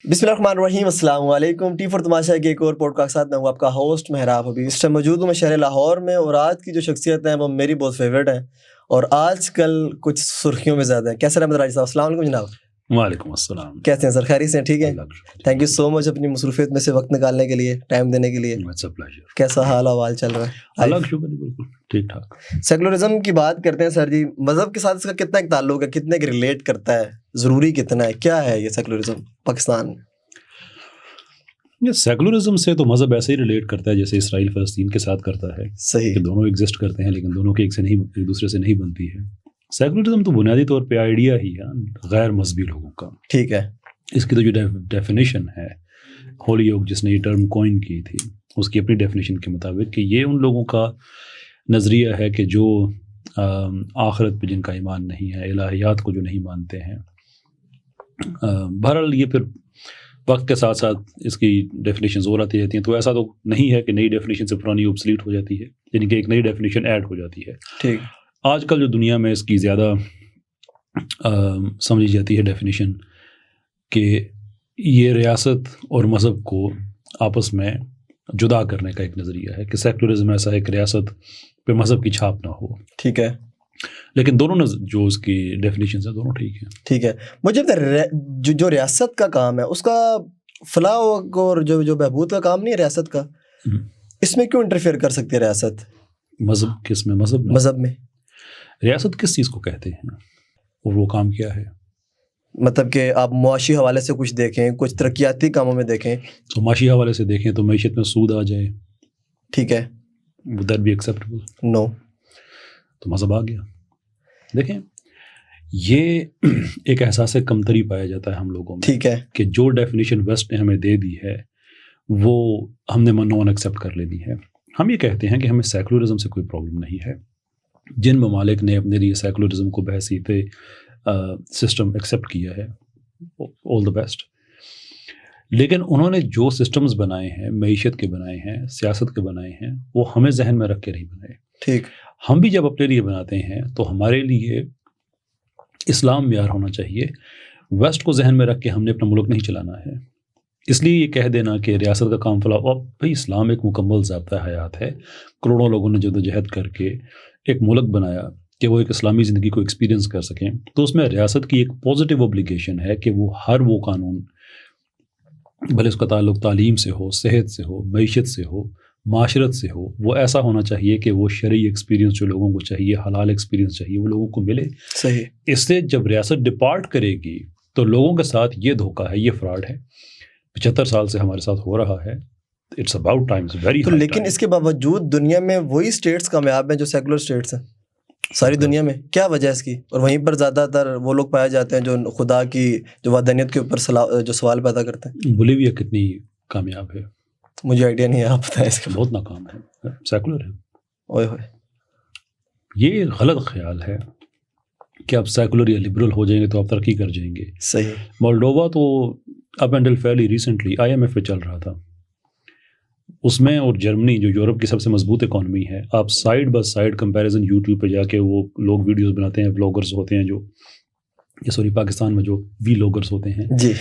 بسم اللہ الرحمن الرحیم، السلام علیکم۔ ٹی فور تماشا کے ایک اور پوڈ کاسٹ ساتھ میں ہوں آپ کا ہوسٹ مہراب حبیب۔ اس ٹائم موجود ہوں میں شہر لاہور میں، اور آج کی جو شخصیت ہیں وہ میری بہت فیوریٹ ہیں اور آج کل کچھ سرخیوں میں زیادہ ہیں۔ کیسے رحمت راجی صاحب؟ السلام علیکم جناب۔ وعلیکم السلام۔ کیسے ہیں سر؟ خیریت سے ہیں؟ ٹھیک ہے، تھینک یو سو مچ اپنی مصروفیت میں سے وقت نکالنے کے لیے، ٹائم دینے کے لیے۔ کیسا حال احوال چل رہا ہے؟ اللہ کا شکر، بالکل ٹھیک ٹھاک۔ سیکولرزم کی بات کرتے ہیں سر جی، مذہب کے ساتھ اس کا کتنا ایک تعلق ہے، کتنے کے ریلیٹ کرتا ہے، ضروری کتنا ہے، کیا ہے یہ سیکولرزم پاکستان؟ سیکولرزم سے تو مذہب ایسے ہی ریلیٹ کرتا ہے جیسے اسرائیل فلسطین کے ساتھ کرتا ہے، صحیح کہ دونوں ایگزسٹ کرتے ہیں لیکن دونوں کے ایک دوسرے سے نہیں بنتی ہے۔ سیکولرزم تو بنیادی طور پہ آئیڈیا ہی ہے غیر مذہبی لوگوں کا۔ ٹھیک ہے، اس کی تو جو ڈیفینیشن ہے، ہولی یوگ جس نے یہ ٹرم کوائن کی تھی، اس کی اپنی ڈیفینیشن کے مطابق کہ یہ ان لوگوں کا نظریہ ہے کہ جو آخرت پہ جن کا ایمان نہیں ہے، الہیات کو جو نہیں مانتے ہیں۔ بہرحال یہ پھر وقت کے ساتھ ساتھ اس کی ڈیفینیشنز اور آتی رہتی ہیں، تو ایسا تو نہیں ہے کہ نئی ڈیفینیشن سے پرانی اوبسلیٹ ہو جاتی ہے، یعنی کہ ایک نئی ڈیفینیشن ایڈ ہو جاتی ہے۔ ٹھیک، آج کل جو دنیا میں اس کی زیادہ سمجھی جاتی ہے ڈیفینیشن کہ یہ ریاست اور مذہب کو آپس میں جدا کرنے کا ایک نظریہ ہے، کہ سیکولرزم ایسا ہے کہ ریاست پہ مذہب کی چھاپ نہ ہو۔ ٹھیک ہے، لیکن دونوں جو اس کی ڈیفینیشنز ہیں دونوں ٹھیک ہیں۔ ٹھیک ہے، مجھے جو ریاست کا کام ہے اس کا فلاح اور جو بہبود کا کام نہیں ہے ریاست کا، اس میں کیوں انٹرفیئر کر سکتی ہے ریاست؟ مذہب کس میں؟ مذہب میں ریاست کس چیز کو کہتے ہیں اور وہ کام کیا ہے؟ مطلب کہ آپ معاشی حوالے سے کچھ دیکھیں، کچھ ترقیاتی کاموں میں دیکھیں تو معاشی حوالے سے دیکھیں تو معیشت میں سود آ جائے، ٹھیک ہے، would that be acceptable؟ نو، تو مذہب آ گیا۔ دیکھیں یہ ایک احساس کمتری پایا جاتا ہے ہم لوگوں میں، ٹھیک ہے، کہ جو ڈیفینیشن ویسٹ نے ہمیں دے دی ہے وہ ہم نے نان ایکسیپٹ کر لینی ہے۔ ہم یہ کہتے ہیں کہ ہمیں سیکولرزم سے کوئی پرابلم نہیں ہے۔ جن ممالک نے اپنے لیے سیکولرزم کو بحیثیت سسٹم ایکسیپٹ کیا ہے، آل دا بیسٹ، لیکن انہوں نے جو سسٹمز بنائے ہیں، معیشت کے بنائے ہیں، سیاست کے بنائے ہیں، وہ ہمیں ذہن میں رکھ کے نہیں بنائے۔ ٹھیک، ہم بھی جب اپنے لیے بناتے ہیں تو ہمارے لیے اسلام معیار ہونا چاہیے، ویسٹ کو ذہن میں رکھ کے ہم نے اپنا ملک نہیں چلانا ہے۔ اس لیے یہ کہہ دینا کہ ریاست کا کام فلاح، اور بھائی اسلام ایک مکمل ضابطۂ حیات ہے، کروڑوں لوگوں نے جدوجہد کر کے ایک ملک بنایا کہ وہ ایک اسلامی زندگی کو ایکسپیرینس کر سکیں، تو اس میں ریاست کی ایک پازیٹیو اوبلیگیشن ہے کہ وہ ہر وہ قانون، بھلے اس کا تعلق تعلیم سے ہو، صحت سے ہو، معیشت سے ہو، معاشرت سے ہو، وہ ایسا ہونا چاہیے کہ وہ شرعی ایکسپیرینس جو لوگوں کو چاہیے، حلال ایکسپیرینس چاہیے، وہ لوگوں کو ملے۔ صحیح۔ اس سے جب ریاست ڈپارٹ کرے گی تو لوگوں کے ساتھ یہ دھوکہ ہے، یہ فراڈ ہے، 75 سال سے ہمارے ساتھ ہو رہا ہے۔ اٹس اباؤٹ ٹائم، ویری تو لیکن اس کے باوجود دنیا میں وہی اسٹیٹس کامیاب ہیں جو سیکولر اسٹیٹس ہیں ساری دنیا میں، کیا وجہ ہے اس کی؟ اور وہیں پر زیادہ تر وہ لوگ پائے جاتے ہیں جو خدا کی جو وحدانیت کے اوپر جو سوال پیدا کرتے ہیں۔ بولیویا کتنی کامیاب ہے؟ مجھے آئیڈیا نہیں ہے، آپ بتائیں اس کا۔ بہت ناکام ہے، سیکولر ہے۔ اوئے ہوئے، یہ غلط خیال ہے کہ آپ سیکولر یا لبرل ہو جائیں گے تو آپ ترقی کر جائیں گے۔ صحیح۔ مولڈووا تو اپ اینڈل فیلی ریسنٹلی IMF پہ چل رہا تھا، اس میں، اور جرمنی جو یورپ کی سب سے مضبوط اکانومی ہے، آپ side by side comparison YouTube پہ جا کے، وہ لوگ ویڈیوز بناتے ہیں، بلاگرز ہوتے ہیں جو، سوری پاکستان میں جو وی لوگرز ہوتے ہیں جی،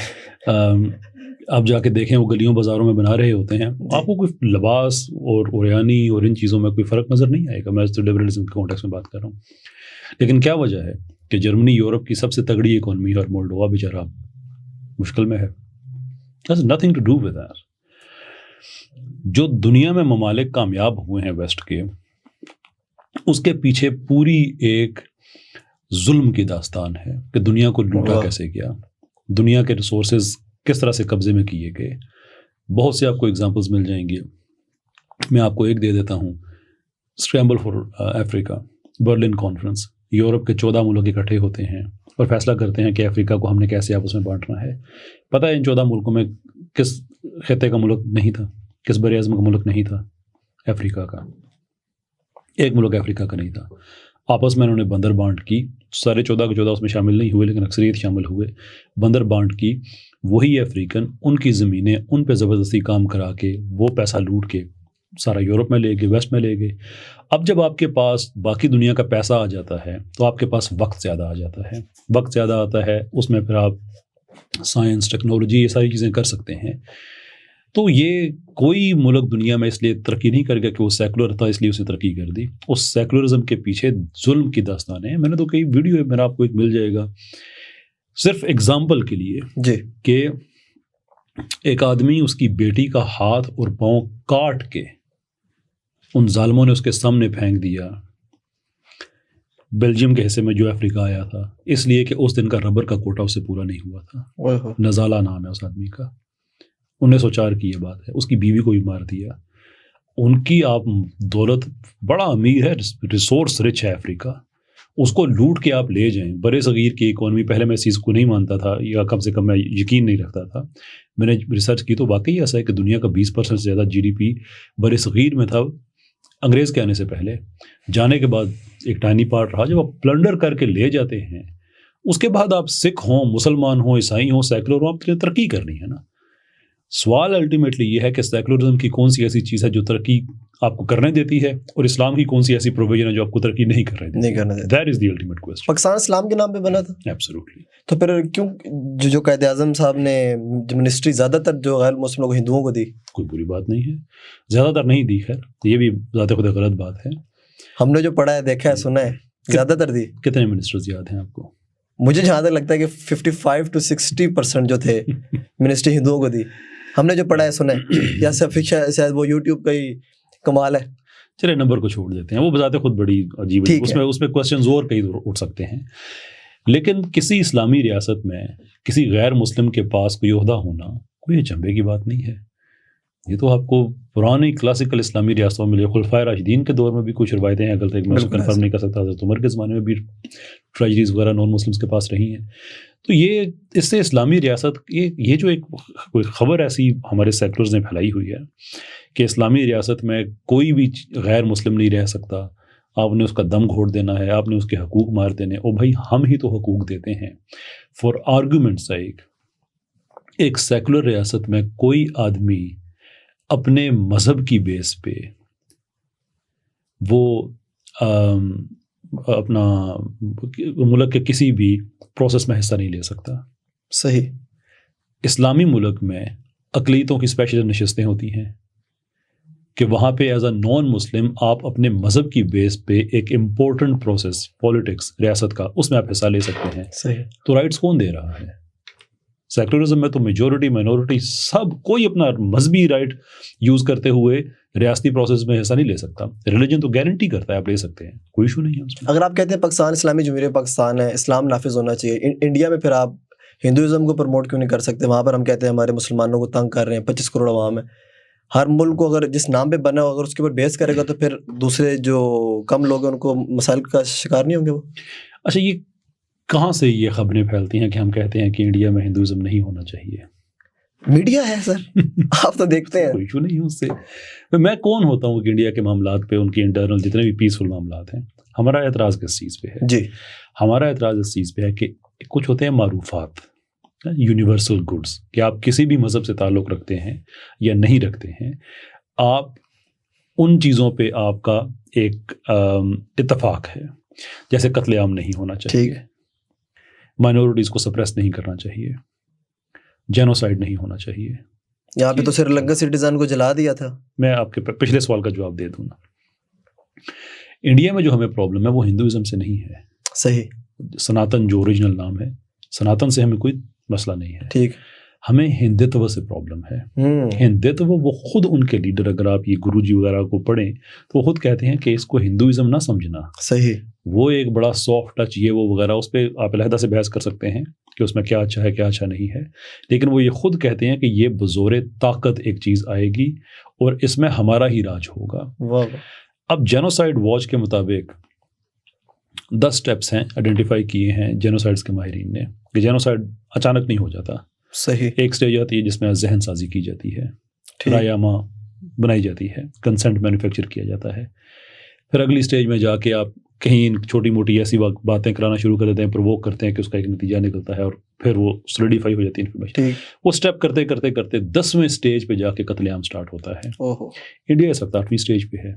آپ جا کے دیکھیں، وہ گلیوں بازاروں میں بنا رہے ہوتے ہیں، آپ کو کوئی لباس اور اوریانی اور ان چیزوں میں کوئی فرق نظر نہیں آئے گا۔ میں تو لبرلزم کے کانٹیکس میں بات کر رہا ہوں۔ لیکن کیا وجہ ہے کہ جرمنی یورپ کی سب سے تگڑی اکانومی ہے اور مولڈووا بیچارہ مشکل میں ہے؟ That's nothing to do with that۔ جو دنیا میں ممالک کامیاب ہوئے ہیں ویسٹ کے، اس کے پیچھے پوری ایک ظلم کی داستان ہے کہ دنیا کو لوٹا کیسے گیا، دنیا کے ریسورسز کس طرح سے قبضے میں کیے گئے۔ بہت سے آپ کو ایگزامپلز مل جائیں گے، میں آپ کو ایک دے دیتا ہوں۔ Scramble for Africa, Berlin conference, Europe کے 14 ملک اکٹھے ہوتے ہیں اور فیصلہ کرتے ہیں کہ افریقہ کو ہم نے کیسے آپس میں بانٹنا ہے۔ پتہ ہے ان 14 ملکوں میں کس خطے کا ملک نہیں تھا، کس بر اعظم کا ملک نہیں تھا؟ افریقہ کا، ایک ملک افریقہ کا نہیں تھا۔ آپس میں انہوں نے بندر بانٹ کی، سارے 14 کے 14 اس میں شامل نہیں ہوئے لیکن اکثریت شامل ہوئے، بندر بانٹ کی۔ وہی افریقن ان کی زمینیں ان پہ زبردستی کام کرا کے وہ پیسہ لوٹ کے سارا یورپ میں لے گئے، ویسٹ میں لے گئے۔ اب جب آپ کے پاس باقی دنیا کا پیسہ آ جاتا ہے تو آپ کے پاس وقت زیادہ آ جاتا ہے، وقت زیادہ آتا ہے، اس میں پھر آپ سائنس ٹیکنالوجی یہ ساری چیزیں کر سکتے ہیں. تو یہ کوئی ملک دنیا میں اس لیے ترقی نہیں کرے گا کہ وہ سیکولر تھا اس لیے اسے ترقی کر دی. اس سیکولرزم کے پیچھے ظلم کی داستانیں ہیں. میں نے تو کئی ویڈیو ہے, میرا آپ کو ایک مل جائے گا صرف اگزامپل کے لیے جی کہ ایک آدمی اس کی بیٹی کا ہاتھ اور پاؤں کاٹ کے ان ظالموں نے اس کے سامنے پھینک دیا بیلجیم کے حصے میں جو افریقہ آیا تھا, اس لیے کہ اس دن کا ربر کا کوٹا اسے پورا نہیں ہوا تھا. نزالہ نام ہے اس آدمی کا. 1904 کی یہ بات ہے. اس کی بیوی کو بھی مار دیا. ان کی آپ دولت, بڑا امیر ہے, ریسورس رچ ہے افریقہ, اس کو لوٹ کے آپ لے جائیں. برے صغیر کی اکانومی, پہلے میں اس چیز کو نہیں مانتا تھا یا کم سے کم میں یقین نہیں رکھتا تھا. میں نے ریسرچ کی تو واقعی ایسا ہے کہ دنیا کا 20% سے زیادہ GDP برے صغیر میں تھا انگریز کے آنے سے پہلے. جانے کے بعد ایک ٹائنی پارٹ رہا. جب آپ پلنڈر کر کے لے جاتے ہیں, اس کے بعد آپ سکھ ہوں, مسلمان ہوں, عیسائی ہوں, سیکولر ہوں, آپ کے لیے ترقی کرنی ہے نا. سوال الٹیمیٹلی یہ ہے کہ سیکولرزم کی کون سی ایسی چیز ہے جو ترقی آپ کو کرنے دیتی ہے, اور اسلام کی کون سی ایسی پروویژن ہے جو آپ کو ترقی نہیں کرنے دیتی. That is the ultimate question. Pakistan اسلام کے نام پہ بنا تھا. ایبسلیوٹلی. تو پھر کیوں جو قائد اعظم صاحب نے منسٹری زیادہ تر جو غیر مسلموں کو, ہندوؤں کو دی؟ کوئی بری بات نہیں ہے, زیادہ تر نہیں دی. خیر یہ بھی ذات خود غلط بات ہے. ہم نے جو پڑھا ہے, دیکھا ہے, سنا ہے, زیادہ تر دی. کتنے منسٹرز یاد ہیں آپ کو؟ مجھے جہاں تک لگتا ہے کہ 55 to 60% جو تھے منسٹری ہندوؤں کو دی. ہم نے جو پڑھا ہے, سنا ہے, یا شاید وہ یوٹیوب کا ہی کمال ہے. چلے نمبر کو چھوڑ دیتے ہیں, وہ بذات خود بڑی عجیب ہے. اس میں کوسچنز اور کئی اٹھ سکتے ہیں. لیکن کسی اسلامی ریاست میں کسی غیر مسلم کے پاس کوئی عہدہ ہونا کوئی چنبے کی بات نہیں ہے. یہ تو آپ کو پرانی کلاسیکل اسلامی ریاستوں میں ملے. خلفائے راشدین کے دور میں بھی کچھ روایتیں ہیں, اگر تک میں کنفرم نہیں کر سکتا. حضرت عمر کے زمانے میں بھی ٹریجریز وغیرہ نان مسلمس کے پاس رہی ہیں. تو یہ اس سے اسلامی ریاست, یہ جو ایک کوئی خبر ایسی ہمارے سیکولرز نے پھیلائی ہوئی ہے کہ اسلامی ریاست میں کوئی بھی غیر مسلم نہیں رہ سکتا, آپ نے اس کا دم گھوٹ دینا ہے, آپ نے اس کے حقوق مار دینے. او بھائی, ہم ہی تو حقوق دیتے ہیں. فار آرگومنٹ سائیک, ایک سیکولر ریاست میں کوئی آدمی اپنے مذہب کی بیس پہ وہ اپنا ملک کے کسی بھی پروسیس میں حصہ نہیں لے سکتا. صحیح. اسلامی ملک میں اقلیتوں کی اسپیشل نشستیں ہوتی ہیں کہ وہاں پہ ایز اے نان مسلم آپ اپنے مذہب کی بیس پہ ایک امپورٹنٹ پروسیس پولیٹکس ریاست کا, اس میں آپ حصہ لے سکتے ہیں. صحیح. تو رائٹس کون دے رہا ہے؟ سیکولرزم میں تو میجورٹی مائنورٹی سب کوئی اپنا مذہبی رائٹ یوز کرتے ہوئے ریاستی پروسیس میں حصہ نہیں لے سکتا. ریلیجن تو گارنٹی کرتا ہے آپ لے سکتے ہیں, کوئی ایشو نہیں ہے اس میں. اگر آپ کہتے ہیں پاکستان اسلامی جمہوریہ پاکستان ہے, اسلام نافذ ہونا چاہیے, انڈیا میں پھر آپ ہندوازم کو پروموٹ کیوں نہیں کر سکتے؟ وہاں پر ہم کہتے ہیں ہمارے مسلمانوں کو تنگ کر رہے ہیں, 25 کروڑ عوام ہے. ہر ملک کو اگر جس نام پہ بنا ہو, اگر اس کے اوپر بیس کرے گا تو پھر دوسرے جو کم لوگ ہیں ان کو مسائل کا شکار نہیں ہوں گے وہ. اچھا, یہ کہاں سے یہ خبریں پھیلتی ہیں کہ ہم کہتے ہیں کہ انڈیا میں ہندوازم نہیں ہونا چاہیے؟ میڈیا ہے سر, آپ تو دیکھتے ہیں. کوئی ایشو نہیں ہے اس سے. میں کون ہوتا ہوں کہ انڈیا کے معاملات پہ, ان کی انٹرنل جتنے بھی پیسفل معاملات ہیں, ہمارا اعتراض کس چیز پہ ہے؟ جی, ہمارا اعتراض اس چیز پہ ہے کہ کچھ ہوتے ہیں معروفات, یونیورسل گڈس, کہ آپ کسی بھی مذہب سے تعلق رکھتے ہیں یا نہیں رکھتے ہیں, آپ ان چیزوں پہ آپ کا ایک اتفاق ہے. جیسے قتل عام نہیں ہونا چاہیے, مائنورٹیز کو سپریس نہیں کرنا چاہیے, جینوسائڈ نہیں ہونا چاہیے. یہاں پہ تو سری لنکا سٹیزن کو جلا دیا تھا. میں آپ کے پچھلے سوال کا جواب دے دوں نا. انڈیا میں جو ہمیں پرابلم ہے وہ ہندوازم سے نہیں ہے. صحیح. سناتن جو اوریجنل نام ہے, سناتن سے ہمیں کوئی مسئلہ نہیں ہے. ٹھیک. ہمیں ہندتو سے پرابلم ہے. ہندتو وہ خود ان کے لیڈر, اگر آپ یہ گرو جی وغیرہ کو پڑھیں تو وہ خود کہتے ہیں کہ اس کو ہندوازم نہ سمجھنا. صحیح. وہ ایک بڑا سافٹ ٹچ یہ وہ وغیرہ, اس پہ آپ علیحدہ سے بحث کر سکتے ہیں کہ اس میں کیا اچھا ہے کیا اچھا نہیں ہے. لیکن وہ یہ خود کہتے ہیں کہ یہ بزور طاقت ایک چیز آئے گی اور اس میں ہمارا ہی راج ہوگا. اب جینوسائڈ واچ کے مطابق 10 سٹیپس ہیں آئیڈینٹیفائی کیے ہیں جینوسائڈس کے ماہرین نے کہ جینوسائڈ اچانک نہیں ہو جاتا. صحیح. ایک سٹیج آتی ہے جس میں ذہن سازی کی جاتی ہے, رایامہ بنائی جاتی ہے, کنسنٹ مینوفیکچر کیا جاتا ہے. پھر اگلی سٹیج میں جا کے آپ کہیں چھوٹی موٹی ایسی باتیں کرانا شروع کر دیتے ہیں, پرووک کرتے ہیں کہ اس کا ایک نتیجہ نکلتا ہے اور پھر وہ سولیڈیفائی ہو جاتی ہے انفارمیشن. وہ سٹیپ کرتے کرتے کرتے 10ویں سٹیج پہ جا کے قتل عام سٹارٹ ہوتا ہے. انڈیا اس وقت 8ویں سٹیج پہ ہے,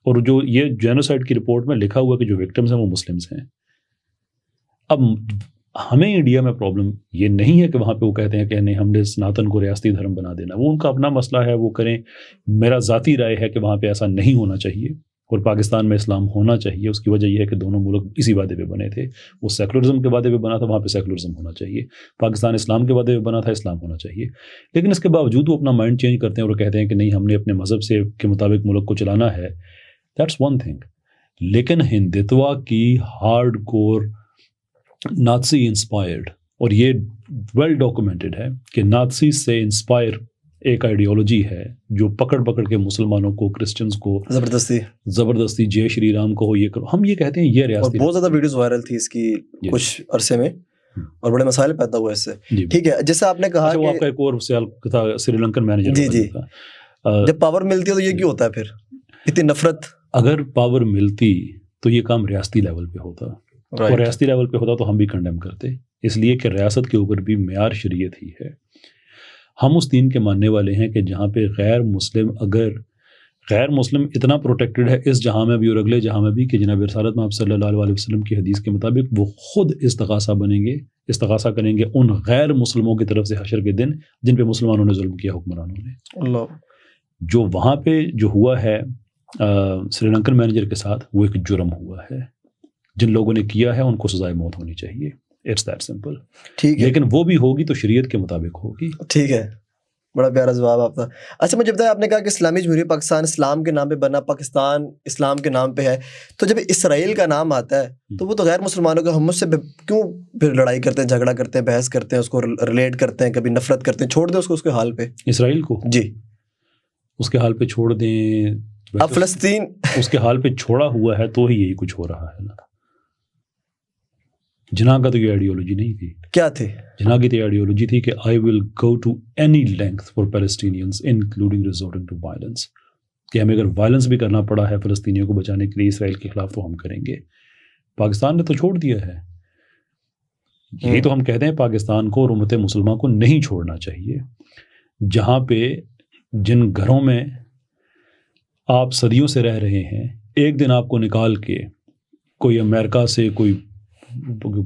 اور جو یہ جینوسائڈ کی رپورٹ میں لکھا ہوا کہ جو وکٹمز ہیں وہ مسلمز ہیں. اب ہمیں انڈیا میں پرابلم یہ نہیں ہے کہ وہاں پہ وہ کہتے ہیں کہ نہیں ہم نے سناتن کو ریاستی دھرم بنا دینا، وہ ان کا اپنا مسئلہ ہے، وہ کریں. میرا ذاتی رائے ہے کہ وہاں پہ ایسا نہیں ہونا چاہیے اور پاکستان میں اسلام ہونا چاہیے. اس کی وجہ یہ ہے کہ دونوں ملک اسی وعدے پہ بنے تھے. وہ سیکولرزم کے وعدے پہ بنا تھا، وہاں پہ سیکولرزم ہونا چاہیے. پاکستان اسلام کے وعدے پہ بنا تھا، اسلام ہونا چاہیے. لیکن اس کے باوجود وہ اپنا مائنڈ چینج کرتے ہیں اور کہتے ہیں کہ نہیں ہم نے اپنے مذہب سے کے مطابق ملک کو چلانا ہے. That's one thing. لیکن ہندتوا کی ہارڈ کور ناتسی انسپائرڈ، اور یہ ویل ڈاکومنٹڈ ہے کہ ناتسی سے انسپائر ایک آئیڈیالوجی ہے جو پکڑ کے مسلمانوں کو، کرسچنز کو زبردستی جے شری رام کو ہو، یہ کرو. ہم یہ کہتے ہیں یہ ریاستی، بہت زیادہ ویڈیوز وائرل تھی اس کی کچھ عرصے میں اور بڑے مسائل پیدا ہوئے اس سے. ٹھیک ہے، جیسے آپ نے کہا وہ آپ کا ایک اور سوال تھا سری لنکن مینیجر. جی جب پاور ملتی ہے تو یہ کیوں ہوتا ہے پھر اتنی نفرت؟ اگر پاور ملتی تو یہ کام ریاستی لیول پہ ہوتا، اور ریاستی لیول پہ ہوتا تو ہم بھی کنڈیم کرتے، اس لیے کہ ریاست کے اوپر بھی معیار شریعت ہی ہے. ہم اس دین کے ماننے والے ہیں کہ جہاں پہ غیر مسلم اتنا پروٹیکٹڈ ہے اس جہاں میں بھی اور اگلے جہاں میں بھی کہ جناب رسالت محمد صلی اللہ علیہ وسلم کی حدیث کے مطابق وہ خود استغاثہ کریں گے ان غیر مسلموں کی طرف سے حشر کے دن جن پہ مسلمانوں نے ظلم کیا، حکمرانوں نے. اللہ، جو وہاں پہ جو ہوا ہے سری لنکن مینیجر کے ساتھ، وہ ایک جرم ہوا ہے. جن لوگوں نے کیا ہے ان کو سزائے موت ہونی چاہیے. It's that simple. ٹھیک ہے، لیکن وہ بھی ہوگی تو شریعت کے مطابق ہوگی. ٹھیک ہے، بڑا پیارا جواب آپ کا. اچھا مجھے بتایا، آپ نے کہا کہ اسلامی جمہوریہ پاکستان اسلام کے نام پہ بنا، پاکستان اسلام کے نام پہ ہے، تو جب اسرائیل کا نام آتا ہے تو وہ تو غیر مسلمانوں کے، ہم اس سے کیوں پھر لڑائی کرتے ہیں، جھگڑا کرتے ہیں، بحث کرتے ہیں، اس کو ریلیٹ کرتے ہیں، کبھی نفرت کرتے ہیں؟ چھوڑ دیں اس کو اس کے حال پہ. اسرائیل کو جی اس کے حال پہ چھوڑ دیں. اب فلسطین اس کے حال پہ چھوڑا ہوا ہے تو ہی یہی کچھ ہو رہا ہے نا. جناح کا تو یہ آئیڈیالوجی نہیں تھی. کیا تھی جناح کی تو آئیڈیالوجی تھی کہ I will go to any length for Palestinians including resorting to violence, کہ ہمیں اگر وائلنس بھی کرنا پڑا ہے فلسطینیوں کو بچانے کے لیے اسرائیل کے خلاف تو ہم کریں گے. پاکستان نے تو چھوڑ دیا ہے. یہی تو ہم کہتے ہیں پاکستان کو اور امت مسلمہ کو نہیں چھوڑنا چاہیے. جہاں پہ جن گھروں میں آپ صدیوں سے رہ رہے ہیں، ایک دن آپ کو نکال کے کوئی امریکہ سے، کوئی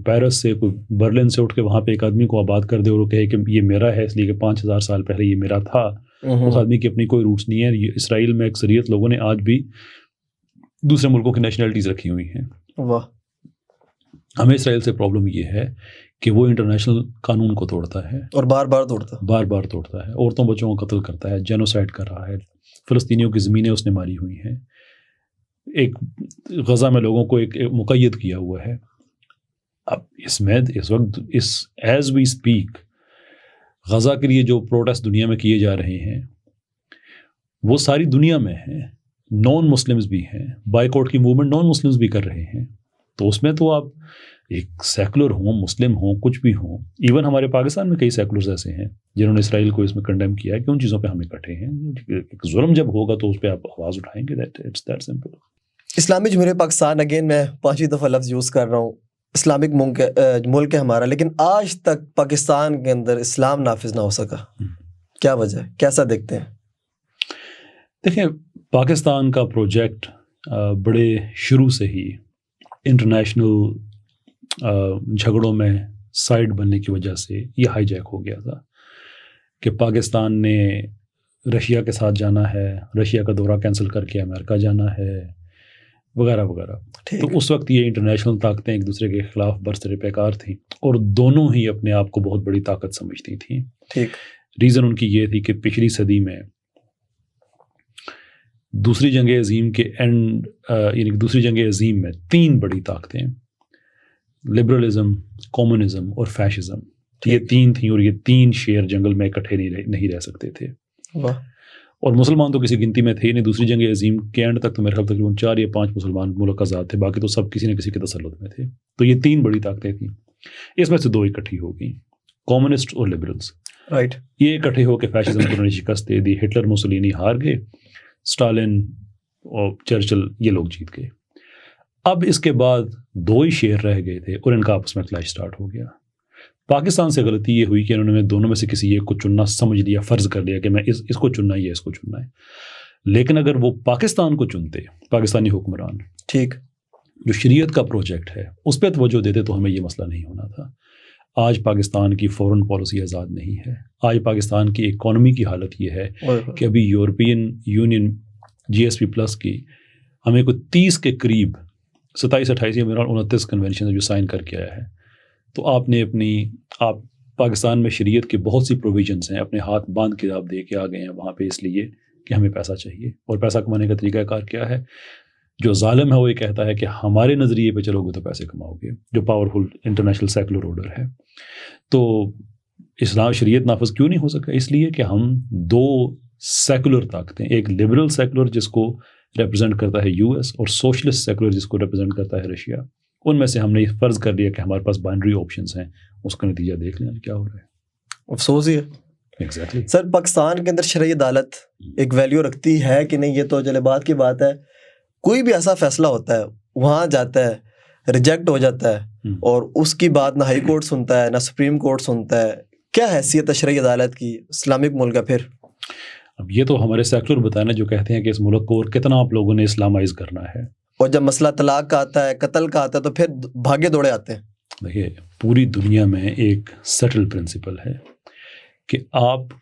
پیرس سے، کوئی برلن سے اٹھ کے وہاں پہ ایک آدمی کو آباد کر دے اور وہ کہے کہ یہ میرا ہے اس لیے کہ 5000 سال پہلے یہ میرا تھا. اس آدمی کی اپنی کوئی روٹس نہیں ہے. یہ اسرائیل میں اکثریت لوگوں نے آج بھی دوسرے ملکوں کی نیشنلٹیز رکھی ہوئی ہیں. واہ. ہمیں اسرائیل سے پرابلم یہ ہے کہ وہ انٹرنیشنل قانون کو توڑتا ہے اور بار بار توڑتا ہے. عورتوں بچوں کو قتل کرتا ہے، جینوسائڈ کر رہا ہے. فلسطینیوں کی زمینیں اس نے ماری ہوئی ہیں. ایک غزہ میں لوگوں کو ایک مقید کیا ہوا ہے. اب اس وقت ایز وی اسپیک غزہ کے لیے جو پروٹیسٹ دنیا میں کیے جا رہے ہیں وہ ساری دنیا میں ہیں. نان مسلمز بھی ہیں، بائیکاٹ کی موومنٹ نان مسلمز بھی کر رہے ہیں. تو اس میں تو آپ ایک سیکولر ہوں، مسلم ہوں، کچھ بھی ہوں. ایون ہمارے پاکستان میں کئی سیکولرز ایسے ہیں جنہوں نے اسرائیل کو اس میں کنڈیم کیا ہے کہ ان چیزوں پہ ہم اکٹھے ہیں. ایک ظلم جب ہوگا تو اس پہ آپ آواز اٹھائیں گے. It's that simple. اسلامی جمہوریہ پاکستان، اگین میں 5ویں دفعہ لفظ یوز کر رہا ہوں، اسلامک ملک ہے ہمارا، لیکن آج تک پاکستان کے اندر اسلام نافذ نہ ہو سکا. کیا وجہ ہے؟ کیسا دیکھتے ہیں؟ دیکھیں، پاکستان کا پروجیکٹ بڑے شروع سے ہی انٹرنیشنل جھگڑوں میں سائڈ بننے کی وجہ سے یہ ہائی جیک ہو گیا تھا کہ پاکستان نے رشیا کے ساتھ جانا ہے، رشیا کا دورہ کینسل کر کے امریکہ جانا ہے، وغیرہ وغیرہ. تو اس وقت یہ انٹرنیشنل طاقتیں ایک دوسرے کے خلاف برسر پیکار تھیں اور دونوں ہی اپنے آپ کو بہت بڑی طاقت سمجھتی تھیں. ٹھیک. ریزن ان کی یہ تھی کہ پچھلی صدی میں دوسری جنگ عظیم کے اینڈ یعنی دوسری جنگ عظیم میں 3 بڑی طاقتیں، لبرلزم، کمیونزم اور فیشزم، یہ 3 تھیں اور یہ 3 شیر جنگل میں اکٹھے نہیں رہ سکتے تھے. اور مسلمان تو کسی گنتی میں تھے نہیں. دوسری جنگ عظیم کے اینڈ تک تو میرے خیال تقریباً 4 یا 5 مسلمان ملک آزاد تھے، باقی تو سب کسی نہ کسی کے تسلط میں تھے. تو یہ 3 بڑی طاقتیں تھیں. اس میں سے 2 اکٹھی ہو گئیں، کمیونسٹ اور لبرلز. رائٹ. یہ اکٹھے ہو کے فیشزم کو نے شکست دے دی. ہٹلر مسولینی ہار گئے، اسٹالن اور چرچل یہ لوگ جیت گئے. اب اس کے بعد 2 ہی شیر رہ گئے تھے اور ان کا آپس میں کلیش سٹارٹ ہو گیا. پاکستان سے غلطی یہ ہوئی کہ انہوں نے دونوں میں سے کسی ایک کو چننا سمجھ لیا، فرض کر لیا کہ میں اس کو چننا ہے یا اس کو چننا ہے. لیکن اگر وہ پاکستان کو چنتے، پاکستانی حکمران، ٹھیک، جو شریعت کا پروجیکٹ ہے اس پہ توجہ دیتے تو ہمیں یہ مسئلہ نہیں ہونا تھا. آج پاکستان کی فورن پالیسی آزاد نہیں ہے. آج پاکستان کی اکانومی کی حالت یہ ہے کہ ابھی یورپین یونین GSP+ کی ہمیں کوئی 30 کے قریب 27-28 یا 29 کنونشن جو سائن کر کے آیا ہے. تو آپ نے آپ پاکستان میں شریعت کی بہت سی پروویژنس ہیں, اپنے ہاتھ باندھ کے آپ دے کے آ گئے ہیں وہاں پہ, اس لیے کہ ہمیں پیسہ چاہیے. اور پیسہ کمانے کا طریقہ کار کیا ہے؟ جو ظالم ہے وہ یہ کہتا ہے کہ ہمارے نظریے پہ چلو گے تو پیسے کماؤ گے, جو پاورفل انٹرنیشنل سیکولر آرڈر ہے. تو اسلام شریعت نافذ کیوں نہیں ہو سکا؟ اس لیے کہ ہم 2 سیکولر طاقتیں, ایک لبرل سیکولر جس کو ریپرزینٹ کرتا ہے US, اور سوشلسٹ سیکولر جس کو ریپرزینٹ کرتا ہے رشیا, ان میں سے ہم نے یہ فرض کر لیا کہ ہمارے پاس بائنڈری آپشنز ہیں. اس کا نتیجہ دیکھ لیں کیا ہو رہا ہے. افسوس ہی ہے. ایگزیکٹلی. سر پاکستان کے اندر شرعی عدالت ایک ویلیو رکھتی ہے کہ نہیں؟ یہ تو چلے بات کی بات ہے, کوئی بھی ایسا فیصلہ ہوتا ہے وہاں جاتا ہے, ریجیکٹ ہو جاتا ہے, اور اس کی بات نہ ہائی کورٹ سنتا ہے نہ سپریم کورٹ سنتا ہے. کیا حیثیت ہے شرعی عدالت کی اسلامک ملک کا؟ پھر اب یہ تو ہمارے سیکولر بتانا جو کہتے ہیں کہ اس ملک کو اور کتنا آپ لوگوں نے اسلامائز کرنا ہے. اور جب مسئلہ طلاق کا آتا ہے, قتل کا آتا ہے, تو پھر بھاگے دوڑے آتے ہیں. دیکھیے پوری دنیا میں ایک سیٹل پرنسپل ہے کہ آپ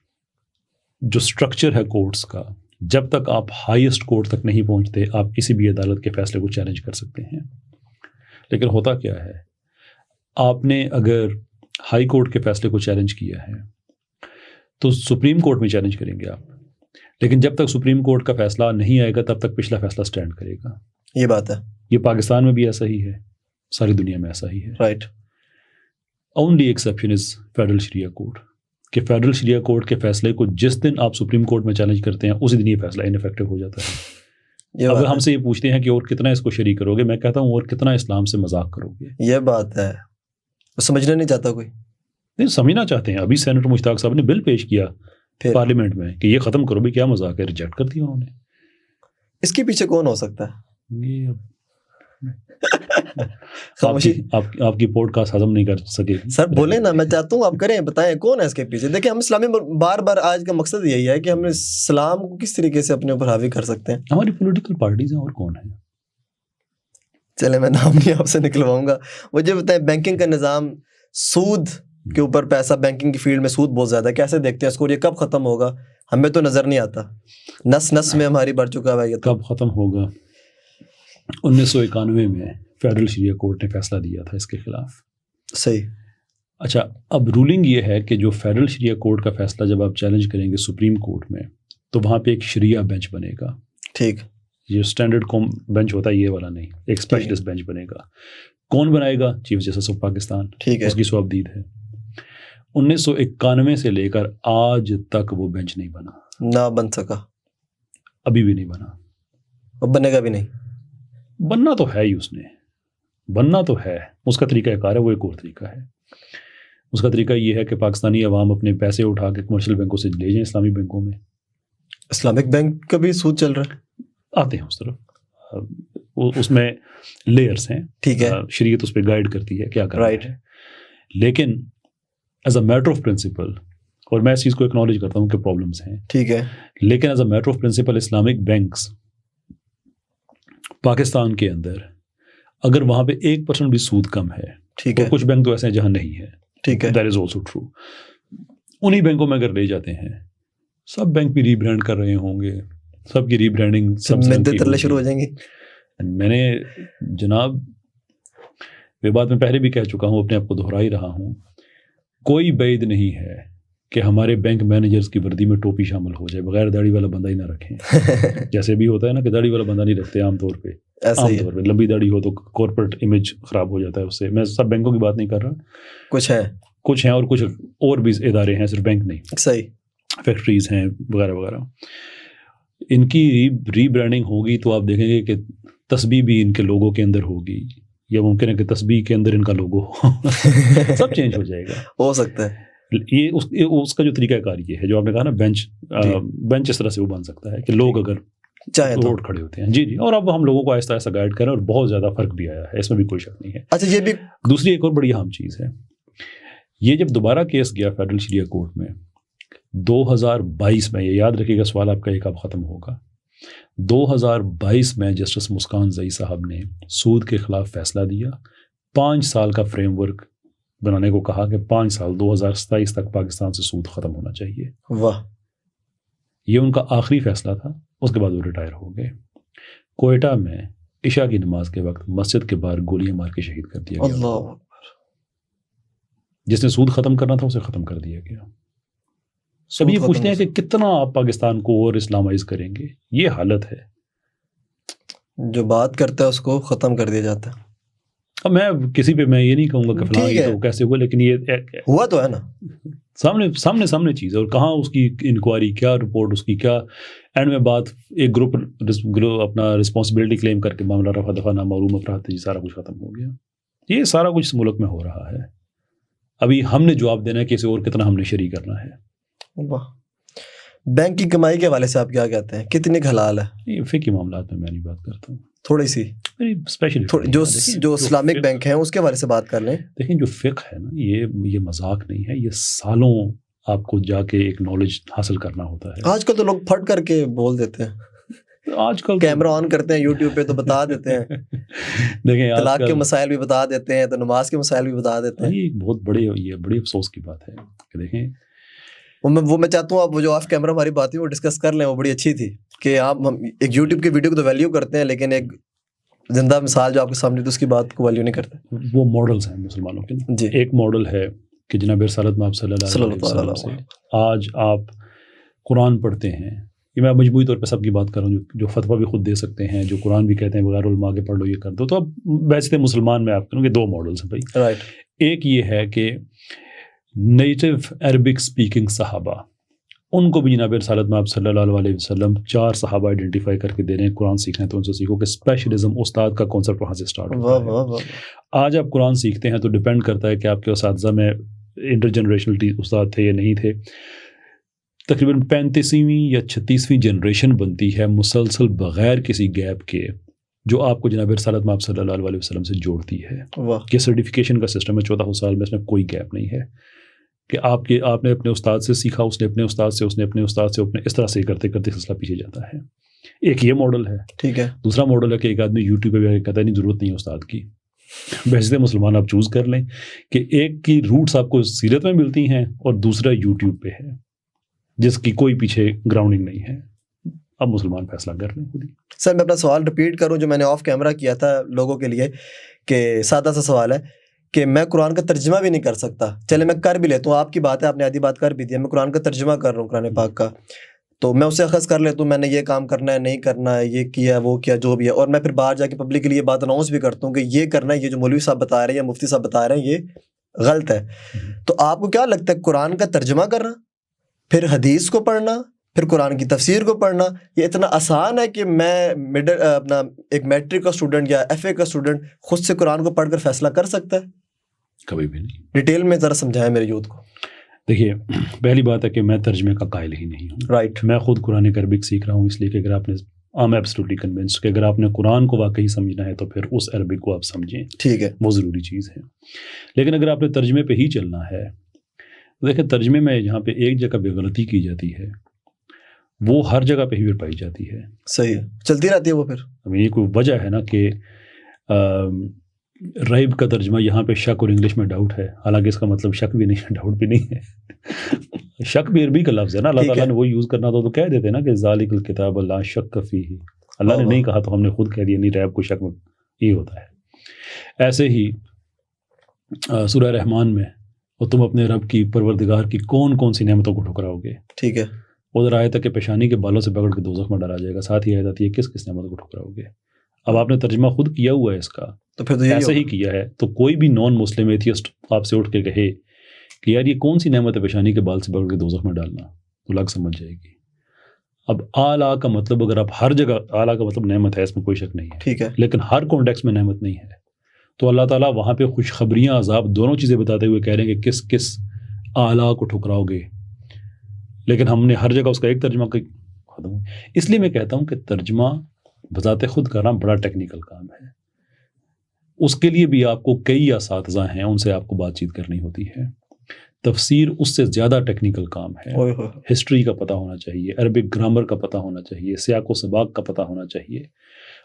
جو سٹرکچر ہے کورٹس کا, جب تک آپ ہائیسٹ کورٹ تک نہیں پہنچتے آپ کسی بھی عدالت کے فیصلے کو چیلنج کر سکتے ہیں. لیکن ہوتا کیا ہے, آپ نے اگر ہائی کورٹ کے فیصلے کو چیلنج کیا ہے تو سپریم کورٹ میں چیلنج کریں گے آپ, لیکن جب تک سپریم کورٹ کا فیصلہ نہیں آئے گا تب تک پچھلا فیصلہ سٹینڈ کرے گا. یہ بات ہے. یہ پاکستان میں بھی ایسا ہی ہے, ساری دنیا میں ایسا ہی ہے. Right. Only exception is federal Shariah court, کہ فیڈرل شریعہ کورٹ کے فیصلے کو جس دن آپ سپریم کورٹ میں چیلنج کرتے ہیں اسی دن یہ فیصلہ انفیکٹو ہو جاتا ہے. اگر ہم سے یہ پوچھتے ہیں کہ اور کتنا اس کو شریک کرو گے, میں کہتا ہوں اور کتنا اسلام سے مذاق کرو گے. یہ بات ہے, سمجھنا نہیں چاہتا کوئی. نہیں سمجھنا چاہتے ہیں. ابھی سینیٹر مشتاق صاحب نے بل پیش کیا پارلیمنٹ میں کہ یہ ختم کرو بھی, کیا مذاق ہے, ریجیکٹ کر دیا انہوں نے. اس کے پیچھے کون ہو سکتا ہے؟ یہ آپ کی پوڈ کاسٹ ہضم نہیں کر سکے. سر بولیں نا, میں چاہتا ہوں آپ کریں, بتائیں کون ہے اس کے پیچھے. دیکھیں ہم اسلامی بار بار آج کا مقصد یہی ہے کہ ہم اسلام کو کس طریقے سے اپنے اوپر حاوی کر سکتے ہیں. ہماری پولیٹیکل پارٹیز ہیں, اور کون ہیں؟ چلے میں نام نہیں آپ سے نکلواؤں گا. مجھے بتائیں بینکنگ کا نظام, سود کے اوپر پیسہ, بینکنگ کی فیلڈ میں سود بہت زیادہ ہے, کیسے دیکھتے ہیں اس کو؟ یہ کب ختم ہوگا؟ ہمیں تو نظر نہیں آتا, نس میں ہماری بڑھ چکا ہے. یہ کب ختم ہوگا؟ 1991 میں فیڈرل شریعہ کورٹ نے فیصلہ دیا تھا اس کے خلاف. صحیح. اچھا, اب رولنگ یہ ہے کہ جو فیڈرل شریعہ کورٹ کا فیصلہ جب آپ چیلنج کریں گے سپریم کورٹ میں تو وہاں پہ ایک شریعہ بینچ بنے گا. ٹھیک. یہ اسٹینڈرڈ بینچ ہوتا ہے یہ والا نہیں, ایک اسپیشلسٹ بینچ بنے گا. کون بنائے گا؟ Chief justice of Pakistan. ٹھیک ہے. اس کی سوابدید ہے. 1991 سے لے کر آج تک وہ بینچ نہیں بنا, نہ بن سکا, ابھی بھی نہیں بنا, اب بنے گا بھی نہیں. بننا تو ہے ہی, اس نے بننا تو ہے, اس کا طریقہ کار ہے, وہ ایک اور طریقہ ہے. اس کا طریقہ یہ ہے کہ پاکستانی عوام اپنے پیسے اٹھا کے کمرشل بینکوں سے لے جائیں اسلامی بینکوں میں. اسلامک بینک کا بھی سود چل رہا ہے, آتے ہیں اس طرف, اس میں لیئرز ہیں. ٹھیک ہے. شریعت اس پہ گائیڈ کرتی ہے کیا کرنا ہے. لیکن as a matter of principle, اور میں اس چیز کو اکنالج کرتا ہوں کہ پرابلمس ہیں, ٹھیک ہے, لیکن as a matter of principle Islamic banks Pakistan کے اندر اگر وہاں پہ 1% بھی سود کم ہے, ٹھیک ہے, کچھ بینک تو ایسے ہیں جہاں نہیں ہے, ٹھیک ہے, دیٹ از آلسو ٹرو, انہی بینکوں میں اگر لے جاتے ہیں, سب بینک بھی ری برانڈ کر رہے ہوں گے, سب کی ری برانڈنگ شروع ہو جائیں گی. میں نے جناب یہ بات میں پہلے بھی کہہ چکا ہوں, اپنے آپ کو دہرا ہی رہا ہوں, کوئی بعید نہیں ہے کہ ہمارے بینک مینیجرز کی وردی میں ٹوپی شامل ہو جائے, بغیر داڑھی والا بندہ ہی نہ رکھیں. جیسے بھی ہوتا ہے نا کہ داڑھی والا بندہ نہیں رکھتے عام طور پہ, لمبی داڑھی ہو تو کارپوریٹ امیج خراب ہو جاتا ہے اس سے. میں سب بینکوں کی بات نہیں کر رہا, کچھ ہیں اور کچھ اور بھی ادارے ہیں, صرف بینک نہیں. صحیح. فیکٹریز ہیں وغیرہ وغیرہ. ان کی ری برانڈنگ ہوگی تو آپ دیکھیں گے کہ تسبیح بھی ان کے لوگوں کے اندر ہوگی, یا ممکن ہے کہ تسبیح کے اندر ان کا لوگو ہو. سب چینج ہو جائے گا, ہو سکتا ہے. یہ اس کا جو طریقہ کار یہ ہے جو آپ نے کہا نا, بینچ اس طرح سے وہ بن سکتا ہے کہ لوگ اگر روڈ کھڑے ہوتے ہیں. جی جی. اور اب ہم لوگوں کو آہستہ آہستہ گائیڈ کریں, اور بہت زیادہ فرق بھی آیا ہے, اس میں بھی کوئی شک نہیں ہے. اچھا, یہ بھی دوسری ایک اور بڑی اہم چیز ہے, یہ جب دوبارہ کیس گیا فیڈرل شریعہ کورٹ میں 2022 میں, یہ یاد رکھیے گا سوال آپ کا ایک اب ختم ہوگا, 2022 میں جسٹس مسکان زئی صاحب نے سود کے خلاف فیصلہ دیا, 5 سال کا فریم ورک بنانے کو کہا کہ 5 سال 2027 تک پاکستان سے سود ختم ہونا چاہیے. واہ. یہ ان کا آخری فیصلہ تھا. اس کے بعد وہ ریٹائر ہو گئے. کوئٹہ میں عشاء کی نماز کے وقت مسجد کے باہر گولیاں مار کے شہید کر دیا گیا. اللہ. جس نے سود ختم کرنا تھا اسے ختم کر دیا گیا. سب یہ پوچھتے ہیں کہ کتنا آپ پاکستان کو اور اسلامائز کریں گے. یہ حالت ہے. جو بات کرتا ہے اس کو ختم کر دیا جاتا ہے. اب میں کسی پہ میں یہ نہیں کہوں گا کہ فلاں یہ تو کیسے ہوا, لیکن یہ ہوا تو ہے نا, سامنے چیز ہے. اور کہاں اس کی انکوائری, کیا رپورٹ اس کی, کیا اینڈ میں بات ایک گروپ اپنا رسپانسبلٹی کلیم کر کے معاملہ رفع دفع نامعلوم افراد جی سارا کچھ ختم ہو گیا. یہ سارا کچھ اس ملک میں ہو رہا ہے. ابھی ہم نے جواب دینا ہے کہ اسے اور کتنا ہم نے شریک کرنا ہے. بینک کی کمائی کے حوالے سے آپ کیا کہتے ہیں, کتنی حلال ہے؟ یہ فقہی معاملات میں نہیں بات کرتا ہوں. تھوڑی سی جو اسلامک بینک ہیں اس کے حوالے سے بات کر لیں. دیکھیں جو فقہ ہے نا, یہ مذاق نہیں ہے. یہ سالوں آپ کو جا کے ایک نالج حاصل کرنا ہوتا ہے. آج کل تو لوگ پھٹ کر کے بول دیتے ہیں. آج کل کیمرہ آن کرتے ہیں یوٹیوب پہ تو بتا دیتے ہیں. دیکھیں طلاق کے مسائل بھی بتا دیتے ہیں, تو نماز کے مسائل بھی بتا دیتے ہیں. یہ بہت بڑی افسوس کی بات ہے کہ دیکھیں وہ میں چاہتا ہوں آپ وہ جو آف کیمرہ ہماری بات ہوئی وہ ڈسکس کر لیں. وہ بڑی اچھی تھی کہ آپ ایک یوٹیوب کی ویڈیو کو تو ویلیو کرتے ہیں, لیکن ایک زندہ مثال جو آپ کے سامنے تو اس کی بات کو ویلیو نہیں کرتے. وہ ماڈلز ہیں مسلمانوں کے. جی. ایک ماڈل ہے کہ جناب رسالت میں آپ صلی اللہ علیہ وسلم سے آج آپ قرآن پڑھتے ہیں. یہ میں مجموعی طور پہ سب کی بات کر رہا ہوں جو فتویٰ بھی خود دے سکتے ہیں, جو قرآن بھی کہتے ہیں بغیر علماء کے پڑھ لو, یہ کر دو. تو اب ویسے مسلمان میں آپ کروں کہ 2 ماڈلز ہیں بھائی. رائٹ. ایک یہ ہے کہ نیٹو عربک سپیکنگ صحابہ, ان کو بھی جناب رسالت میں آپ صلی اللہ علیہ وسلم 4 صحابہ آئیڈینٹیفائی کر کے دے رہے ہیں قرآن سیکھنا ہے تو ان سے سیکھو, کہ اسپیشلزم استاد کا کانسیپٹ وہاں سے اسٹارٹ ہوتا ہے. آج آپ قرآن سیکھتے ہیں تو ڈپینڈ کرتا ہے کہ آپ کے اساتذہ میں انٹر جنریشنل استاد تھے یا نہیں تھے. تقریباً 35ویں یا 36ویں جنریشن بنتی ہے مسلسل بغیر کسی گیپ کے, جو آپ کو جناب رسالت میں آپ صلی اللہ علیہ وسلم سے جوڑتی ہے. یہ سرٹیفکیشن کا سسٹم ہے 14 سال میں, اس میں کوئی گیپ نہیں ہے کہ آپ نے اپنے استاد سے سیکھا, اس نے اپنے استاد سے, اس نے اپنے استاد سے, اس طرح سے کرتے کرتے سلسلہ پیچھے جاتا ہے. ایک یہ ماڈل ہے. ٹھیک ہے. دوسرا ماڈل ہے کہ ایک آدمی یوٹیوب پہ بھی کہتا ہے نہیں ضرورت نہیں ہے استاد کی. ویسے مسلمان آپ چوز کر لیں کہ ایک کی روٹس آپ کو سیرت میں ملتی ہیں اور دوسرا یوٹیوب پہ ہے جس کی کوئی پیچھے گراؤنڈنگ نہیں ہے. اب مسلمان فیصلہ کر رہے ہیں خود ہی. سر میں اپنا سوال ریپیٹ کروں جو میں نے آف کیمرہ کیا تھا لوگوں کے لیے, کہ سادہ سا سوال ہے کہ میں قرآن کا ترجمہ بھی نہیں کر سکتا. چلے میں کر بھی لیتا ہوں, آپ کی بات ہے, آپ نے آدھی بات کر بھی دی, میں قرآن کا ترجمہ کر رہا ہوں قرآن پاک کا, تو میں اسے اخذ کر لیتا ہوں میں نے یہ کام کرنا ہے نہیں کرنا ہے, یہ کیا وہ کیا جو بھی ہے, اور میں پھر باہر جا کے پبلک کے لیے بات اناؤنس بھی کرتا ہوں کہ یہ کرنا ہے, یہ جو مولوی صاحب بتا رہے ہیں یا مفتی صاحب بتا رہے ہیں یہ غلط ہے. تو آپ کو کیا لگتا ہے قرآن کا ترجمہ کرنا, پھر حدیث کو پڑھنا, پھر قرآن کی تفسیر کو پڑھنا, یہ اتنا آسان ہے کہ میں اپنا ایک میٹرک کا اسٹوڈنٹ یا FA کا اسٹوڈنٹ خود سے قرآن کو پڑھ کر فیصلہ کر سکتا ہے؟ کبھی بھی نہیں. ڈیٹیل میں ذرا سمجھائیں میرے یوتھ کو. دیکھیے پہلی بات ہے کہ میں ترجمے کا قائل ہی نہیں ہوں. رائٹ. میں خود قرآن عربک سیکھ رہا ہوں اس لیے کہ اگر آپ نے ایبسلیوٹلی کنونسڈ کہ اگر آپ نے قرآن کو واقعی سمجھنا ہے تو پھر اس عربک کو آپ سمجھیں. ٹھیک ہے, وہ ضروری چیز ہے. لیکن اگر آپ نے ترجمے پہ ہی چلنا ہے, دیکھیں ترجمے میں جہاں پہ ایک جگہ پہ غلطی کی جاتی ہے وہ ہر جگہ پہ ہی پھر پائی جاتی ہے. صحیح چلتی رہتی ہے وہ. پھر یہ کوئی وجہ ہے نا کہ ریب کا ترجمہ یہاں پہ شک اور انگلش میں ڈاؤٹ ہے, حالانکہ اس کا مطلب شک بھی نہیں ہے ڈاؤٹ بھی نہیں ہے. شک بھی عربی کا لفظ ہے نا, اللہ تعالیٰ نے وہی یوز کرنا تو کہہ دیتے نا کہ ذالک الکتاب لا شک فیہ. اللہ نے نہیں کہا تو ہم نے خود کہہ دیا نہیں ریب کو شک میں یہ ہوتا ہے. ایسے ہی سورہ رحمان میں اور تم اپنے رب کی پروردگار کی کون کون سی نعمتوں کو ٹھکراؤ گے. ٹھیک ہے. ادھر آیت ہے کہ پیشانی کے بالوں سے پکڑ کے دوزخ میں ڈالا جائے گا, ساتھ ہی آیت آتی ہے کس کس نعمتوں کو ٹھکراؤ گے. اب آپ نے ترجمہ خود کیا ہوا ہے اس کا, تو پھر تو ایسا ہی کیا ہے, تو کوئی بھی نان مسلم ایتھیسٹ آپ سے اٹھ کے کہے کہ یار یہ کون سی نعمت ہے پیشانی کے بال سے پکڑ کے دوزخ میں ڈالنا, تو لگ سمجھ جائے گی. اب اعلیٰ کا مطلب اگر آپ ہر جگہ اعلیٰ کا مطلب نعمت ہے, اس میں کوئی شک نہیں ہے. ٹھیک ہے. لیکن ہر کانٹیکس میں نعمت نہیں ہے. تو اللہ تعالیٰ وہاں پہ خوشخبریاں عذاب دونوں چیزیں بتاتے ہوئے کہہ رہے ہیں کہ کس کس اعلیٰ کو ٹھکراؤ گے, لیکن ہم نے ہر جگہ اس کا ایک ترجمہ ختم. اس لیے میں کہتا ہوں کہ ترجمہ بذات خود کرنا بڑا ٹیکنیکل کام ہے. اس کے لیے بھی آپ کو کئی اساتذہ ہیں, ان سے آپ کو بات چیت کرنی ہوتی ہے. تفسیر اس سے زیادہ ٹیکنیکل کام ہے. ہسٹری کا پتہ ہونا چاہیے, عربک گرامر کا پتہ ہونا چاہیے, سیاق و سباق کا پتہ ہونا چاہیے.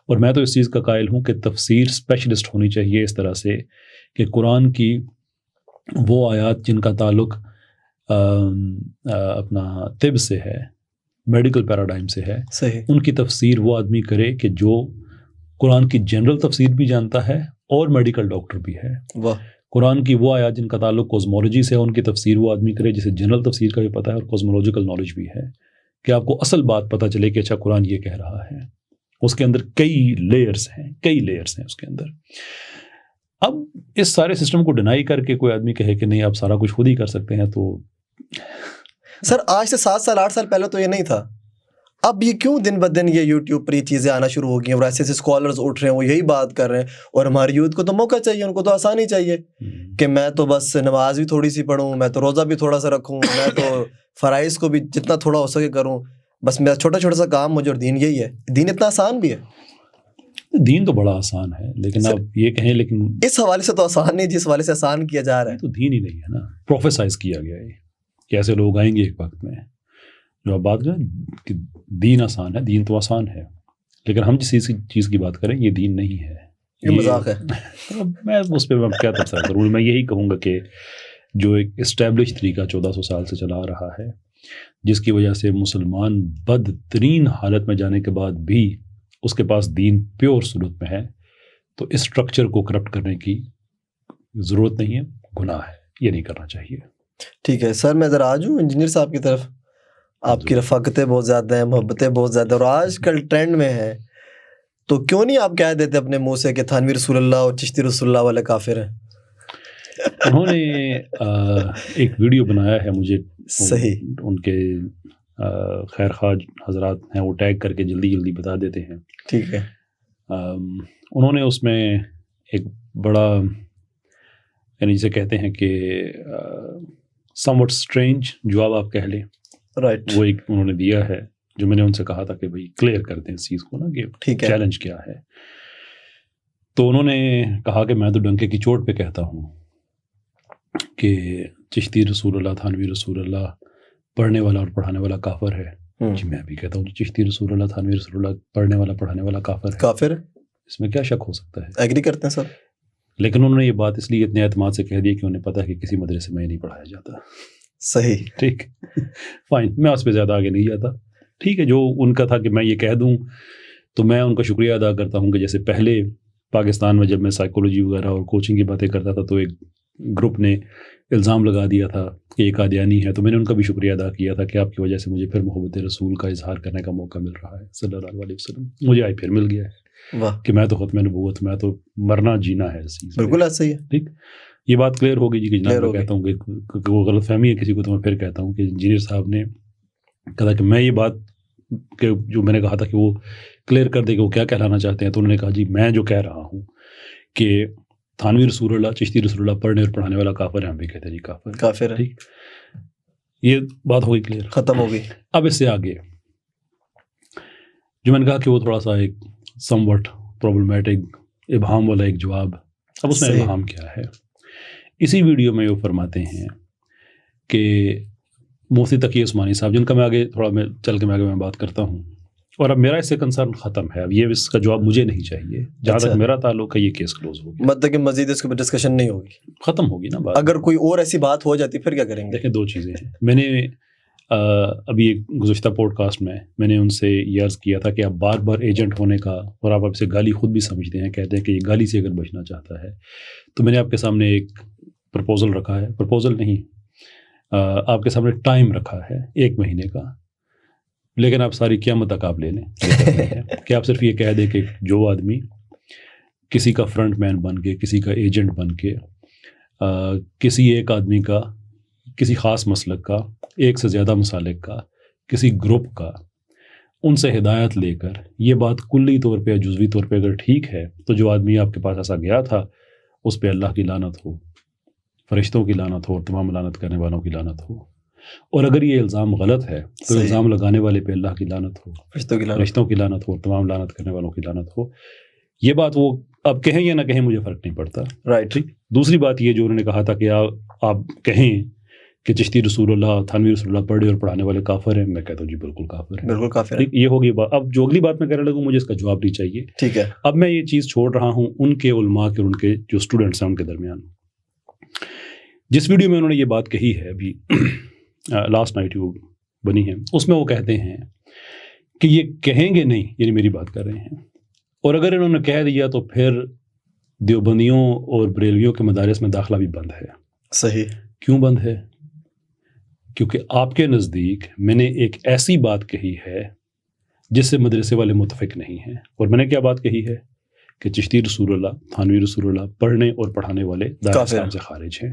اور میں تو اس چیز کا قائل ہوں کہ تفسیر اسپیشلسٹ ہونی چاہیے اس طرح سے کہ قرآن کی وہ آیات جن کا تعلق اپنا طب سے ہے، میڈیکل پیراڈائم سے ہے، صحیح، ان کی تفسیر وہ آدمی کرے کہ جو قرآن کی جنرل تفسیر بھی جانتا ہے اور میڈیکل ڈاکٹر بھی ہے. واہ، قرآن کی وہ آیات جن کا تعلق کوزمولوجی سے ہے، ان کی تفسیر وہ آدمی کرے جسے جنرل تفسیر کا بھی پتہ ہے اور کوزمولوجیکل نالج بھی ہے، کہ آپ کو اصل بات پتہ چلے کہ اچھا قرآن یہ کہہ رہا ہے. اس کے اندر کئی لیئرز ہیں اس کے اندر. اب اس سارے سسٹم کو ڈینائی کر کے کوئی آدمی کہے کہ نہیں آپ سارا کچھ خود ہی کر سکتے ہیں، تو سر آج سے 7 سال 8 سال پہلے تو یہ نہیں تھا. اب یہ کیوں دن بدن یہ یوٹیوب پر یہ چیزیں آنا شروع ہو گئی ہیں اور ایسے ایسے اسکالرز اٹھ رہے ہیں، وہ یہی بات کر رہے ہیں. اور ہماری یوتھ کو تو موقع چاہیے، ان کو تو آسانی چاہیے کہ میں تو بس نماز بھی تھوڑی سی پڑھوں، میں تو روزہ بھی تھوڑا سا رکھوں، میں تو فرائض کو بھی جتنا تھوڑا ہو سکے کروں، بس میرا چھوٹا چھوٹا سا کام مجھے. اور دین یہی ہے، دین اتنا آسان بھی ہے. دین تو بڑا آسان ہے، لیکن آپ یہ کہیں لیکن اس حوالے سے تو آسان نہیں جس حوالے سے آسان کیا جا رہا ہے. تو دین ہی نہیں ہے نا، پروفیسائز کیا گیا ہے کہ ایسے لوگ آئیں گے ایک وقت میں. جو آپ بات کریں کہ دین آسان ہے، دین تو آسان ہے، لیکن ہم جس چیز کی بات کریں یہ دین نہیں ہے، یہ مذاق ہے. میں اس پہ کیا تبصرہ کروں. میں یہی کہوں گا کہ جو ایک اسٹیبلش طریقہ 1400 سال سے چلا رہا ہے، جس کی وجہ سے مسلمان بدترین حالت میں جانے کے بعد بھی اس کے پاس دین پیور صورت میں ہے، تو اس اسٹرکچر کو کرپٹ کرنے کی ضرورت نہیں ہے، گناہ ہے، یہ نہیں کرنا چاہیے. ٹھیک ہے سر، میں ذرا آ جاؤں انجینئر صاحب کی طرف. آپ کی رفاقتیں بہت زیادہ ہیں، محبتیں بہت زیادہ، اور آج کل ٹرینڈ میں ہیں، تو کیوں نہیں آپ کہہ دیتے اپنے منہ سے کہ تھانوی رسول اللہ اور چشتی رسول اللہ والے کافر ہیں؟ انہوں نے ایک ویڈیو بنایا ہے، مجھے صحیح، ان کے خیر خواہ حضرات ہیں وہ ٹیگ کر کے جلدی بتا دیتے ہیں. ٹھیک ہے. انہوں نے اس میں ایک بڑا، یعنی جسے کہتے ہیں کہ سم وٹ اسٹرینج جواب آپ کہہ لیں، رائٹ، وہ ایک انہوں نے دیا ہے، جو میں نے ان سے کہا تھا کہ بھائی کلیئر کر دیں اس چیز کو نا کہ چیلنج کیا ہے. تو انہوں نے کہا کہ میں تو ڈنکے کی چوٹ پہ کہتا ہوں کہ چشتی رسول اللہ، تھانوی رسول اللہ پڑھنے والا اور پڑھانے والا کافر ہے. جی میں بھی کہتا ہوں چشتی رسول اللہ، تھانوی رسول اللہ پڑھنے والا پڑھانے والا کافر ہے. اس میں کیا شک ہو سکتا ہے؟ ایگری کرتے ہیں سر. لیکن انہوں نے یہ بات اس لیے اتنے اعتماد سے کہہ دی کہ انہیں پتہ ہے کہ کسی مدرسے میں نہیں پڑھایا جاتا. صحیح، ٹھیک، فائن، میں اس پہ زیادہ آگے نہیں جاتا. ٹھیک ہے، جو ان کا تھا کہ میں یہ کہہ دوں، تو میں ان کا شکریہ ادا کرتا ہوں کہ جیسے پہلے پاکستان میں جب میں سائیکولوجی وغیرہ اور کوچنگ کی باتیں کرتا تھا تو ایک گروپ نے الزام لگا دیا تھا کہ ایک قادیانی ہے، تو میں نے ان کا بھی شکریہ ادا کیا تھا کہ آپ کی وجہ سے مجھے پھر محبت رسول کا اظہار کرنے کا موقع مل رہا ہے صلی اللہ علیہ وسلم. مجھے آج پھر مل گیا ہے کہ میں تو ختم نبوت، میں تو مرنا جینا ہے اس چیز. بالکل ایسا ہی ہے. ٹھیک، یہ بات کلیئر ہوگی جی. کہ جناب میں کہتا ہوں کہ وہ غلط فہمی ہے کسی کو، تو میں پھر کہتا ہوں کہ انجینئر صاحب نے کہا کہ میں یہ بات کہ جو میں نے کہا تھا کہ وہ کلیئر کر دے کہ وہ کیا کہلانا چاہتے ہیں، تو انہوں نے کہا جی میں جو کہہ رہا ہوں کہ تھانوی رسول اللہ، چشتی رسول اللہ پڑھنے اور پڑھانے والا کافر ہے، ہم بھی کہتے ہیں جی کافر ہے. ٹھیک، یہ بات ہو گئی کلیئر، ختم ہو گئی. اب اس سے آگے جو میں نے کہا کہ وہ تھوڑا سا ایک سم وٹ پرابلمیٹک ابہام والا ایک جواب. اب اس میں ابہام کیا ہے؟ اسی ویڈیو میں وہ فرماتے ہیں کہ مفتی تقی عثمانی صاحب، جن کا میں آگے تھوڑا میں چل کے میں بات کرتا ہوں، اور اب میرا اس سے کنسرن ختم ہے. اب یہ اس کا جواب مجھے نہیں چاہیے، جہاں تک میرا تعلق ہے یہ کیس کلوز ہو گیا. مطلب کہ مزید اس کے ڈسکشن نہیں ہوگی، ختم ہوگی نا بات. اگر کوئی اور ایسی بات ہو جاتی پھر کیا کریں گے؟ دیکھیں دو چیزیں ہیں. میں نے ابھی ایک گزشتہ پوڈ کاسٹ میں نے ان سے یہ عرض کیا تھا کہ آپ بار بار ایجنٹ ہونے کا، اور آپ اسے گالی خود بھی سمجھتے ہیں، کہتے ہیں کہ یہ گالی سے اگر بچنا چاہتا ہے، تو میں نے آپ کے سامنے ایک پرپوزل رکھا ہے، پرپوزل نہیں، آپ کے سامنے ٹائم رکھا ہے 1 مہینے کا، لیکن آپ ساری قیامت تک آپ لے لیں کہ آپ صرف یہ کہہ دیں کہ جو آدمی کسی کا فرنٹ مین بن کے، کسی کا ایجنٹ بن کے، کسی ایک آدمی کا، کسی خاص مسلک کا، ایک سے زیادہ مسالک کا، کسی گروپ کا، ان سے ہدایت لے کر یہ بات کلی طور پہ یا جزوی طور پہ اگر ٹھیک ہے، تو جو آدمی آپ کے پاس ایسا گیا تھا اس پہ اللہ کی لعنت ہو، فرشتوں کی لعنت ہو، اور تمام لعنت کرنے والوں کی لعنت ہو. اور اگر یہ الزام غلط ہے تو الزام لگانے والے پہ اللہ کی لعنت ہو، فرشتوں کی لعنت ہو، اور تمام لعنت کرنے والوں کی لعنت ہو. یہ بات وہ اب کہیں یا نہ کہیں مجھے فرق نہیں پڑتا. رائٹ. دوسری بات یہ جو انہوں نے کہا تھا کہ آپ کہیں کہ چشتی رسول اللہ، تھانوی رسول اللہ پڑھے اور پڑھانے والے کافر ہیں، میں کہتا ہوں جی بالکل کافر ہیں، بالکل کافر ہیں. یہ ہوگی بات. اب جو اگلی بات میں کہنے لگوں مجھے اس کا جواب نہیں چاہیے. ٹھیک ہے. اب میں یہ چیز چھوڑ رہا ہوں ان کے علماء کے اور ان کے جو اسٹوڈنٹس ہیں ان کے درمیان. جس ویڈیو میں انہوں نے یہ بات کہی ہے ابھی لاسٹ نائٹ وہ بنی ہے، اس میں وہ کہتے ہیں کہ یہ کہیں گے نہیں، یعنی میری بات کر رہے ہیں، اور اگر انہوں نے کہہ دیا تو پھر دیوبندیوں اور بریلویوں کے مدارس میں داخلہ بھی بند ہے۔ صحیح۔ کیوں بند ہے؟ کیونکہ آپ کے نزدیک میں نے ایک ایسی بات کہی ہے جس سے مدرسے والے متفق نہیں ہیں، اور میں نے کیا بات کہی ہے کہ چشتی رسول اللہ، تھانوی رسول اللہ پڑھنے اور پڑھانے والے دار اسلام سے خارج ہیں۔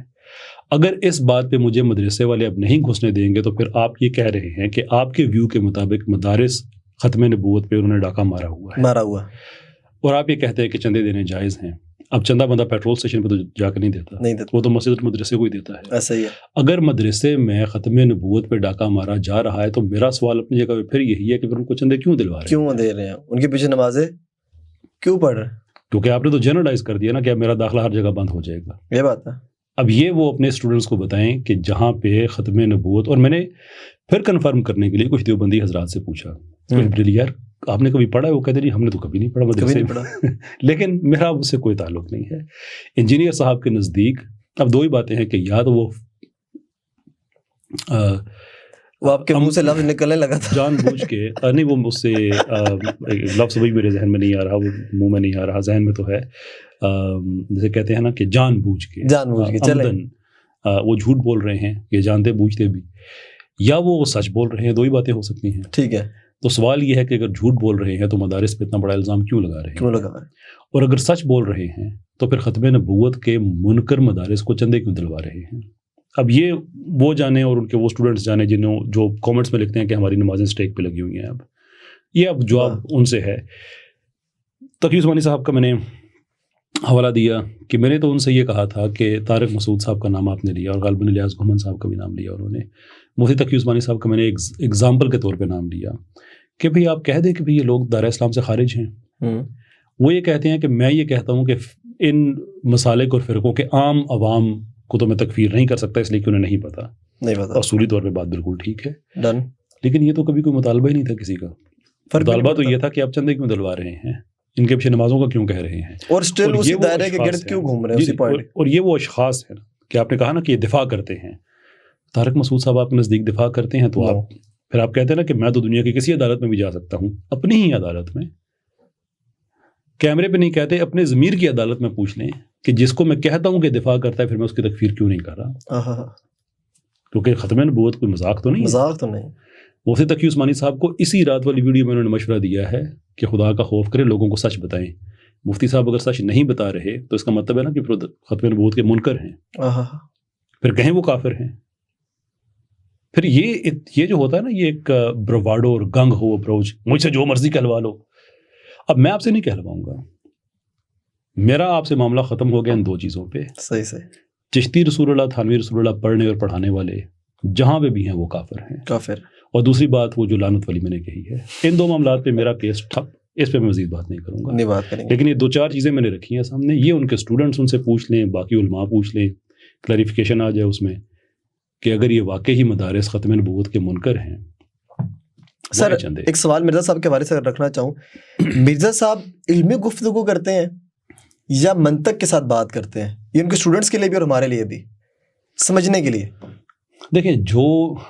اگر اس بات پہ مجھے مدرسے والے اب نہیں گھسنے دیں گے تو پھر آپ یہ کہہ رہے ہیں کہ آپ کے ویو کے مطابق مدارس ختم نبوت پہ انہوں نے ڈاکہ مارا ہوا، اور آپ یہ کہتے ہیں کہ چندے دینے جائز ہیں۔ اب چندہ بندہ پیٹرول اسٹیشن پہ تو جا کے نہیں دیتا، وہ تو مسجد مدرسے کو ہی دیتا ہے۔ ایسا ہی ہے۔ اگر مدرسے میں ختم نبوت پہ ڈاکہ مارا جا رہا ہے تو میرا سوال اپنی جگہ پہ پھر یہی ہے کہ پھر ان کو چندے کیوں دلوا رہے ہیں؟ کیوں دے رہے ہیں؟ ان کے پیچھے نمازیں کیوں پڑھ رہے ہیں؟ کیونکہ آپ نے تو جنرلائز کر دیا نا کہ اب میرا داخلہ ہر جگہ بند ہو جائے گا۔ یہ بات ہے۔ اب یہ وہ اپنے اسٹوڈنٹس کو بتائیں کہ جہاں پہ ختم نبوت، اور میں نے پھر کنفرم کرنے کے لیے کچھ دیوبندی حضرات سے پوچھا کہ یار آپ نے کبھی پڑھا ہے؟ وہ کہتے نہیں ہم نے تو کبھی نہیں پڑھا مدرسے میں۔ لیکن میرا اس سے کوئی تعلق نہیں ہے۔ انجینئر صاحب کے نزدیک اب دو ہی باتیں ہیں کہ یا تو وہ آپ کے منہ سے لفظ نکلنے لگا تھا جان بوجھ کے، نہیں وہ اس سے لفظ وہی میرے ذہن میں نہیں آ رہا، وہ منہ میں نہیں آ رہا، ذہن میں تو ہے، جیسے کہتے ہیں نا کہ جان بوجھ کے عمدن وہ جھوٹ بول رہے ہیں، یہ جانتے بوجھتے بھی، یا وہ سچ بول رہے ہیں، دو ہی باتیں ہو سکتی ہیں۔ ٹھیک ہے۔ تو سوال یہ ہے کہ اگر جھوٹ بول رہے ہیں تو مدارس پہ اتنا بڑا الزام کیوں لگا رہے ہیں؟ اور اگر سچ بول رہے ہیں تو پھر ختم نبوت کے منکر مدارس کو چندے کیوں دلوا رہے ہیں؟ اب یہ وہ جانے اور ان کے وہ اسٹوڈنٹس جانے جنہوں جو کامنٹس میں لکھتے ہیں کہ ہماری نمازیں اسٹیک پہ لگی ہوئی ہیں۔ اب یہ اب جواب ان سے ہے۔ تقی عثمانی صاحب کا میں نے حوالہ دیا کہ میں نے تو ان سے یہ کہا تھا کہ طارق مسعود صاحب کا نام آپ نے لیا، اور غالباً الیاس گھمن صاحب کا بھی نام لیا، انہوں نے مفتی تقی عثمانی صاحب کا میں نے ایگزامپل کے طور پہ نام لیا کہ بھئی آپ کہہ دیں کہ بھئی یہ لوگ دار اسلام سے خارج ہیں۔ وہ یہ کہتے ہیں کہ میں یہ کہتا ہوں کہ ان مسالک اور فرقوں کے عام عوام کو تو میں تکفیر نہیں کر سکتا، اس لیے کہ انہیں نہیں پتا۔ اصولی طور پہ بات بالکل ٹھیک ہے، لیکن یہ تو کبھی کوئی مطالبہ ہی نہیں تھا کسی کا۔ مطالبہ تو یہ تھا کہ آپ چندے کیوں دلوا رہے ہیں، ان کے پیچھے نمازوں کا کیوں کہہ رہے ہیں، اور اسٹل اسی دائرے کے گرد کیوں گھوم رہے ہیں اسی پوائنٹ۔ اور یہ وہ اشخاص ہیں کہ آپ نے کہا نا کہ یہ دفاع کرتے ہیں، طارق مسعود صاحب آپ کے نزدیک دفاع کرتے ہیں، تو آپ پھر آپ کہتے ہیں نا کہ میں تو دنیا کی کسی عدالت میں بھی جا سکتا ہوں، اپنی ہی عدالت میں، کیمرے پہ نہیں کہتے، اپنے ضمیر کی عدالت میں پوچھ لیں کہ جس کو میں کہتا ہوں کہ دفاع کرتا ہے پھر میں اس کی تکفیر کیوں نہیں کر رہا، کیونکہ ختم نبوت کوئی مذاق تو نہیں، مذاق تو نہیں۔ مفتی تقی عثمانی صاحب کو اسی رات والی ویڈیو میں انہوں نے مشورہ دیا ہے کہ خدا کا خوف کریں، لوگوں کو سچ بتائیں۔ مفتی صاحب اگر سچ نہیں بتا رہے تو اس کا مطلب ہے نا کہ پھر ختم نبوت کے منکر ہیں، پھر کہیں وہ کافر ہیں۔ پھر یہ جو ہوتا ہے نا، یہ ایک برواڈو اور گنگ ہو اپروچ، مجھ سے جو مرضی کہلوا لو۔ اب میں آپ سے نہیں کہلواؤں گا، میرا آپ سے معاملہ ختم ہو گیا ان دو چیزوں پہ۔ صحیح۔ چشتی رسول اللہ، تھانوی رسول اللہ پڑھنے اور پڑھانے والے جہاں پہ بھی ہیں وہ کافر ہیں، کافر۔ اور دوسری بات وہ جو لعنت والی میں نے کہی ہے، ان دو معاملات پہ میرا کیس ٹھپ، اس پہ میں مزید بات نہیں کروں گا، لیکن یہ دو چار چیزیں میں نے رکھی ہیں سامنے، یہ ان کے اسٹوڈنٹس ان سے پوچھ لیں، باقی علماء پوچھ لیں، کلیریفیکیشن آ جائے اس میں کہ اگر یہ واقعی مدارس ختم نبوت کے منکر ہیں۔ سر ایک سوال مرزا صاحب کے حوالے سے رکھنا چاہوں، مرزا صاحب علمی گفتگو کرتے ہیں یا منطق کے ساتھ بات کرتے ہیں؟ یہ ان کے اسٹوڈنٹس کے لیے بھی اور ہمارے لیے بھی سمجھنے کے لیے۔ دیکھیں جو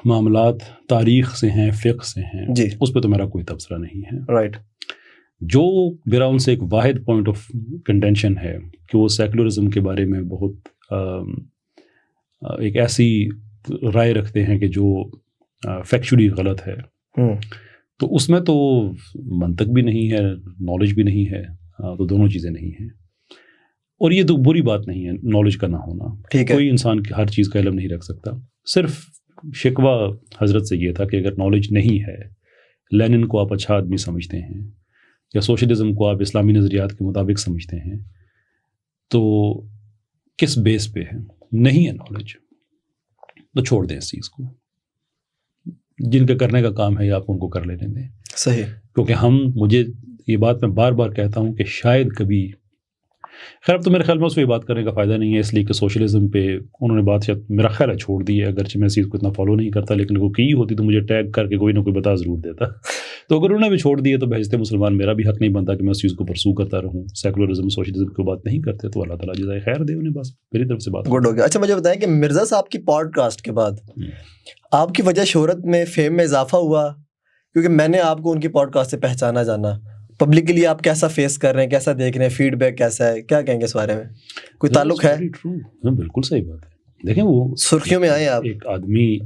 معاملات تاریخ سے ہیں، فقہ سے ہیں، جی اس پہ تو میرا کوئی تبصرہ نہیں ہے، رائٹ۔ جو میرا ان سے ایک واحد پوائنٹ آف کنٹینشن ہے کہ وہ سیکولرزم کے بارے میں بہت ایک ایسی رائے رکھتے ہیں کہ جو فیکچولی غلط ہے، تو اس میں تو منطق بھی نہیں ہے، نالج بھی نہیں ہے، تو دونوں چیزیں نہیں ہیں۔ اور یہ تو بری بات نہیں ہے نالج کا نہ ہونا، کوئی انسان ہر چیز کا علم نہیں رکھ سکتا۔ صرف شکوہ حضرت سے یہ تھا کہ اگر نالج نہیں ہے، لینن کو آپ اچھا آدمی سمجھتے ہیں یا سوشلزم کو آپ اسلامی نظریات کے مطابق سمجھتے ہیں، تو کس بیس پہ ہے؟ نہیں ہے نالج تو چھوڑ دیں اس چیز کو، جن کا کرنے کا کام ہے آپ ان کو کر لینے دیں۔ صحیح۔ کیونکہ مجھے یہ بات میں بار بار کہتا ہوں کہ شاید کبھی، خیر اب تو میرے خیال میں اس پہ بات کرنے کا فائدہ نہیں ہے، اس لیے کہ سوشلزم پہ انہوں نے بات شاید میرا خیال ہے چھوڑ دی ہے، اگرچہ میں اس چیز کو اتنا فالو نہیں کرتا، لیکن وہ کی ہوتی تو مجھے ٹیگ کر کے کوئی نہ کوئی بتا ضرور دیتا، تو اگر انہوں نے بھی چھوڑ دیے تو بہشت مسلمان میرا بھی حق نہیں بنتا کہ میں اس چیز کو پرسو کرتا رہوں. سیکولرزم سوشلزم کی بات نہیں کرتے تو اللہ تعالیٰ جزائے خیر دے انہیں. بس میری طرف سے بات گڈ ہو گیا. اچھا مجھے بتائیں کہ مرزا صاحب کی پوڈ کاسٹ کے بعد آپ کی وجہ شہرت میں فیم میں اضافہ ہوا؟ کیونکہ میں نے آپ کو ان کی پوڈ کاسٹ سے پہچانا جانا. پبلکلی آپ کیسا فیس کر رہے ہیں, کیسا دیکھ رہے ہیں, فیڈ بیک کیسا ہے, کیا کہیں گے اس بارے میں؟ کوئی تعلق ہے؟ بالکل صحیح بات ہے. دیکھیں وہ سرخیوں میں آئے آپ, ایک آدمی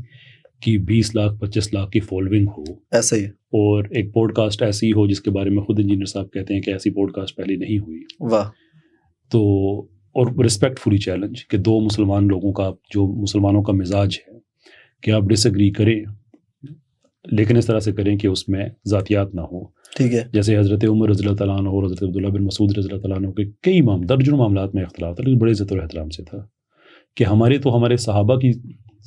کی 20 لاکھ 25 لاکھ کی فالوئنگ ہو, ایسا ہی, اور ایک پوڈ کاسٹ ایسی ہو جس کے بارے میں خود انجینئر صاحب کہتے ہیں کہ ایسی پوڈ کاسٹ پہلے نہیں ہوئی. واہ. تو اور ریسپیکٹ فلی چیلنج کہ دو مسلمان لوگوں کا جو مسلمانوں کا مزاج ہے کہ آپ ڈس ایگری کریں لیکن اس طرح سے کریں کہ اس میں ذاتیات نہ ہو. ٹھیک ہے. جیسے حضرت عمر رضی اللہ تعالیٰ عنہ اور حضرت عبداللہ بن مسعود رضی اللہ تعالیٰ عنہ کے کئی درجنوں معاملات میں اختلاف تھا, لیکن بڑے عزت اور احترام سے تھا. کہ ہمارے صحابہ کی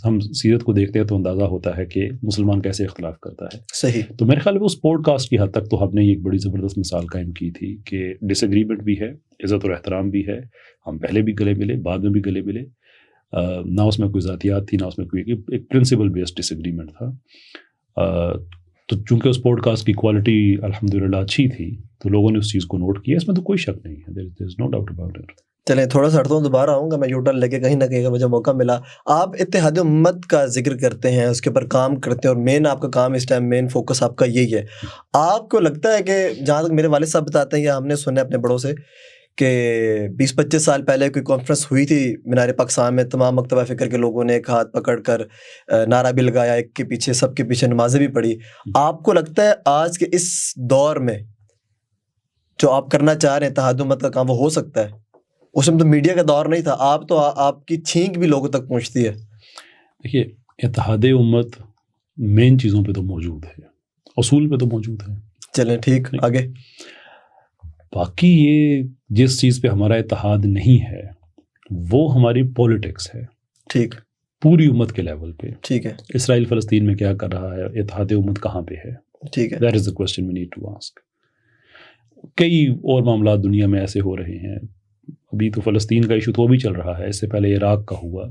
ہم سیرت کو دیکھتے ہیں تو اندازہ ہوتا ہے کہ مسلمان کیسے اختلاف کرتا ہے. صحیح. تو میرے خیال میں اس پوڈ کاسٹ کی حد تک تو ہم نے ایک بڑی زبردست مثال قائم کی تھی کہ ڈس ایگریمنٹ بھی ہے, عزت اور احترام بھی ہے. ہم پہلے بھی گلے ملے, بعد میں بھی گلے ملے, نہ اس میں کوئی ذاتیات تھی, نہ اس میں کوئی ایک پرنسپل بیسڈ ڈس ایگریمنٹ تھا. تو چونکہ اس پوڈ کاسٹ کی کوالٹی الحمدللہ اچھی تھی تو لوگوں نے اس چیز کو نوٹ کیا, اس میں تو کوئی شک نہیں ہے, there is no doubt about it. چلیں تھوڑا سا ہٹتا ہوں, دوبارہ آؤں گا میں یو ٹرن لے کے, کہیں نہ کہیں مجھے موقع ملا. آپ اتحاد امت کا ذکر کرتے ہیں, اس کے اوپر کام کرتے ہیں, اور مین آپ کا کام اس ٹائم مین فوکس آپ کا یہی ہے. آپ کو لگتا ہے کہ جہاں تک میرے والد صاحب بتاتے ہیں یا ہم نے سنا ہے اپنے بڑوں سے کہ 20-25 سال پہلے کوئی کانفرنس ہوئی تھی مینار پاکستان میں, تمام مکتبہ فکر کے لوگوں نے ایک ہاتھ پکڑ کر نعرہ بھی لگایا, ایک کے پیچھے سب کے پیچھے نمازیں بھی پڑھی. آپ کو لگتا ہے آج کے اس دور میں جو آپ کرنا چاہ رہے ہیں اتحاد امت کا کام وہ ہو سکتا ہے؟ اس میں تو میڈیا کا دور نہیں تھا, آپ تو آپ کی چھینک بھی لوگوں تک پہنچتی ہے. دیکھیے اتحاد امت مین چیزوں پہ تو موجود ہے, اصول پہ تو موجود ہے. چلیں ٹھیک, آگے. باقی یہ جس چیز پہ ہمارا اتحاد نہیں ہے وہ ہماری پولیٹکس ہے. ٹھیک. پوری امت کے لیول پہ. ٹھیک ہے. اسرائیل فلسطین میں کیا کر رہا ہے, اتحاد امت کہاں پہ ہے؟ ٹھیک ہے. That is the question we need to ask. کئی اور معاملات دنیا میں ایسے ہو رہے ہیں. ابھی تو فلسطین کا ایشو تو ابھی چل رہا ہے, اس سے پہلے عراق کا ہوا,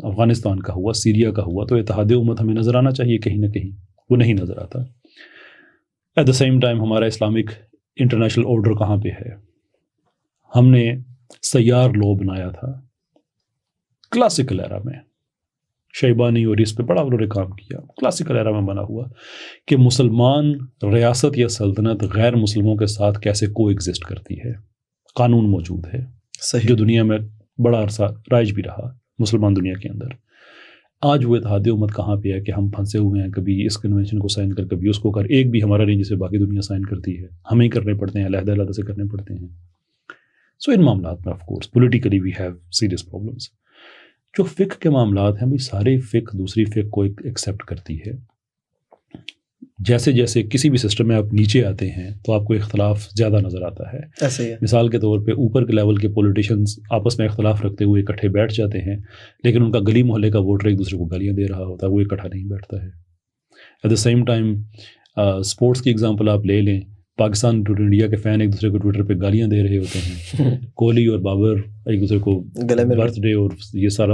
افغانستان کا ہوا, سیریا کا ہوا. تو اتحاد امت ہمیں نظر آنا چاہیے کہیں نہ کہیں, وہ نہیں نظر آتا. ایٹ دا سیم ٹائم ہمارا اسلامک انٹرنیشنل آرڈر کہاں پہ ہے؟ ہم نے سیار لو بنایا تھا کلاسیکل ایرا میں, شیبانی اور اس پہ بڑا انہوں نے کام کیا. کلاسیکل ایرا میں بنا ہوا کہ مسلمان ریاست یا سلطنت غیر مسلموں کے ساتھ کیسے کو ایگزسٹ کرتی ہے. قانون موجود ہے. صحیح. جو دنیا میں بڑا عرصہ رائج بھی رہا مسلمان دنیا کے اندر. آج وہ اتحاد امت کہاں پہ ہے کہ ہم پھنسے ہوئے ہیں, کبھی اس کنونشن کو سائن کر, کبھی اس کو کر. ایک بھی ہمارا نہیں جسے باقی دنیا سائن کرتی ہے, ہمیں ہی کرنے پڑتے ہیں, علیحدہ علیحدہ سے کرنے پڑتے ہیں. سو ان معاملات میں of course politically we have serious problems. جو فقہ کے معاملات ہیں, بھی سارے فقہ دوسری فقہ کو ایکسیپٹ کرتی ہے. جیسے جیسے کسی بھی سسٹم میں آپ نیچے آتے ہیں تو آپ کو اختلاف زیادہ نظر آتا ہے. ایسے ہی ہے. مثال کے طور پہ اوپر کے لیول کے پولیٹیشینز آپس میں اختلاف رکھتے ہوئے اکٹھے بیٹھ جاتے ہیں, لیکن ان کا گلی محلے کا ووٹر ایک دوسرے کو گالیاں دے رہا ہوتا ہے, وہ اکٹھا نہیں بیٹھتا ہے. At the same time sports کی اگزامپل آپ لے لیں, پاکستان ٹو انڈیا کے فین ایک دوسرے کو ٹویٹر پہ گالیاں دے رہے ہوتے ہیں. کوہلی اور بابر ایک دوسرے کو برتھ ڈے اور یہ سارا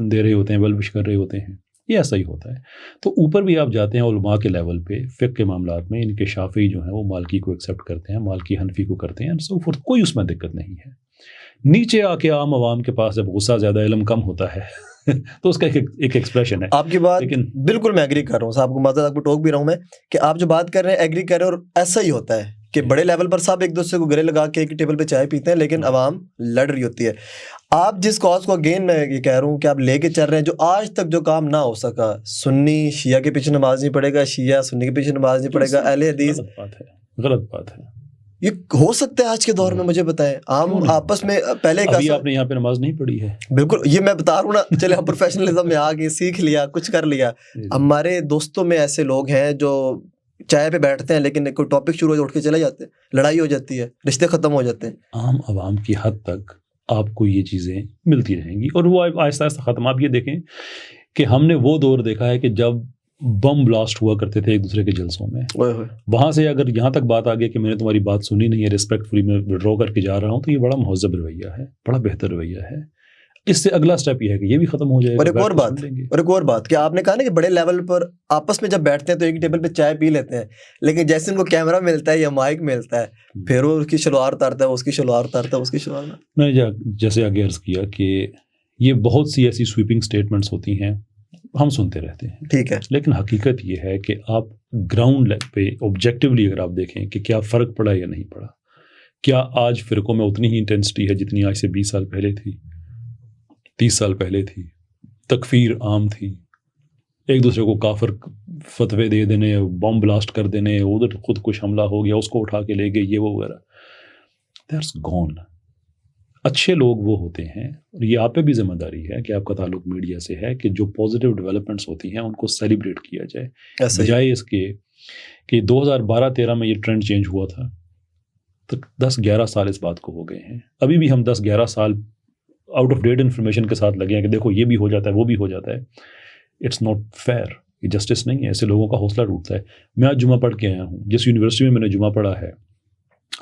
دے رہے ہوتے ہیں, ویل وش کر رہے ہوتے ہیں. یہ ایسا ہی ہوتا ہے. تو اوپر بھی آپ جاتے ہیں علماء کے لیول پہ, فقہ کے معاملات میں ان کے شافعی جو ہیں وہ مالکی کو ایکسیپٹ کرتے ہیں, مالکی حنفی کو کرتے ہیں, سو فورتھ. کوئی اس میں دقت نہیں ہے. نیچے آ کے عام عوام کے پاس جب غصہ زیادہ علم کم ہوتا ہے تو اس کا ایک ایکسپریشن ہے. آپ کی بات لیکن بالکل میں ایگری کر رہا ہوں صاحب کو, معذرت آپ کو ٹوک بھی رہا ہوں میں کہ آپ جو بات کر رہے ہیں ایگری کر رہے ہیں, اور ایسا ہی ہوتا ہے کہ بڑے لیول پر سب ایک دوسرے کو گلے لگا کے ایک ٹیبل پہ چائے پیتے ہیں, لیکن عوام لڑ رہی ہوتی ہے. آپ جس کاز کو اگین میں یہ کہہ رہا ہوں کہ آپ لے کے چل رہے ہیں, جو آج تک جو کام نہ ہو سکا, سنی شیعہ کے پیچھے نماز نہیں پڑے گا, شیعہ سنی کے پیچھے نماز نہیں پڑے گا, اہل حدیث, غلط بات ہے. یہ ہو سکتا ہے آج کے دور میں؟ مجھے بتائیں. عام آپس میں پہلے ابھی آپ نے یہاں پہ نماز نہیں پڑھی ہے. بالکل, یہ میں بتا رہا ہوں نا. چلے ہم پروفیشنلزم میں آ گئے, سیکھ لیا, کچھ کر لیا. ہمارے دوستوں میں ایسے لوگ ہیں جو چائے پہ بیٹھتے ہیں لیکن کوئی ٹاپک شروع ہو اٹھ کے چلے جاتے ہیں, لڑائی ہو جاتی ہے, رشتے ختم ہو جاتے ہیں. عام عوام کی حد تک آپ کو یہ چیزیں ملتی رہیں گی اور وہ آہستہ آہستہ ختم. آپ یہ دیکھیں کہ ہم نے وہ دور دیکھا ہے کہ جب بم بلاسٹ ہوا کرتے تھے ایک دوسرے کے جلسوں میں, وہاں سے اگر یہاں تک بات آ گئی کہ میں نے تمہاری بات سنی نہیں ہے, ریسپیکٹ فلی میں وڈرا کر کے جا رہا ہوں, تو یہ بڑا مہذب رویہ ہے, بڑا بہتر رویہ ہے. اس سے اگلا سٹیپ یہ ہے کہ یہ بھی ختم ہو جائے گا. اور ایک اور بات کہ آپ نے کہا نا کہ بڑے لیول پر آپس میں جب بیٹھتے ہیں تو ایک ٹیبل پہ چائے پی لیتے ہیں, لیکن جیسے ان کو کیمرہ ملتا ہے یا مائک ملتا ہے پھر وہ اس کی شلوار اتارتا ہے, اس کی شلوار اتارتا ہے, اس کی شلوار. میں نے جیسے آگے عرض کیا کہ یہ بہت سی ایسی سویپنگ سٹیٹمنٹس ہوتی ہیں, ہم سنتے رہتے ہیں, ٹھیک ہے, لیکن حقیقت یہ ہے کہ آپ گراؤنڈ پہ آبجیکٹیولی اگر آپ دیکھیں کہ کیا فرق پڑا یا نہیں پڑا, کیا آج فرقوں میں اتنی ہی انٹینسٹی ہے جتنی آج سے 20 سال پہلے تھی, 30 سال پہلے تھی, تکفیر عام تھی, ایک دوسرے کو کافر فتوے دے دینے, بم بلاسٹ کر دینے, ادھر خود کچھ حملہ ہو گیا اس کو اٹھا کے لے گئے, یہ وہ وغیرہ, دیٹس گون. اچھے لوگ وہ ہوتے ہیں, اور یہ آپ پہ بھی ذمہ داری ہے کہ آپ کا تعلق میڈیا سے ہے کہ جو پازیٹیو ڈیولپمنٹس ہوتی ہیں ان کو سیلیبریٹ کیا جائے, بجائے اس کے کہ 2012-13 میں یہ ٹرینڈ چینج ہوا تھا, تو 10-11 سال اس بات کو ہو گئے ہیں. ابھی بھی ہم 10-11 سال آؤٹ آف ڈیٹ انفارمیشن کے ساتھ لگے ہیں کہ دیکھو یہ بھی ہو جاتا ہے, وہ بھی ہو جاتا ہے. اٹس ناٹ فیئر, یہ جسٹس نہیں ہے, ایسے لوگوں کا حوصلہ ٹوٹتا ہے. میں آج جمعہ پڑھ کے آیا ہوں, جس یونیورسٹی میں میں نے جمعہ پڑھا ہے,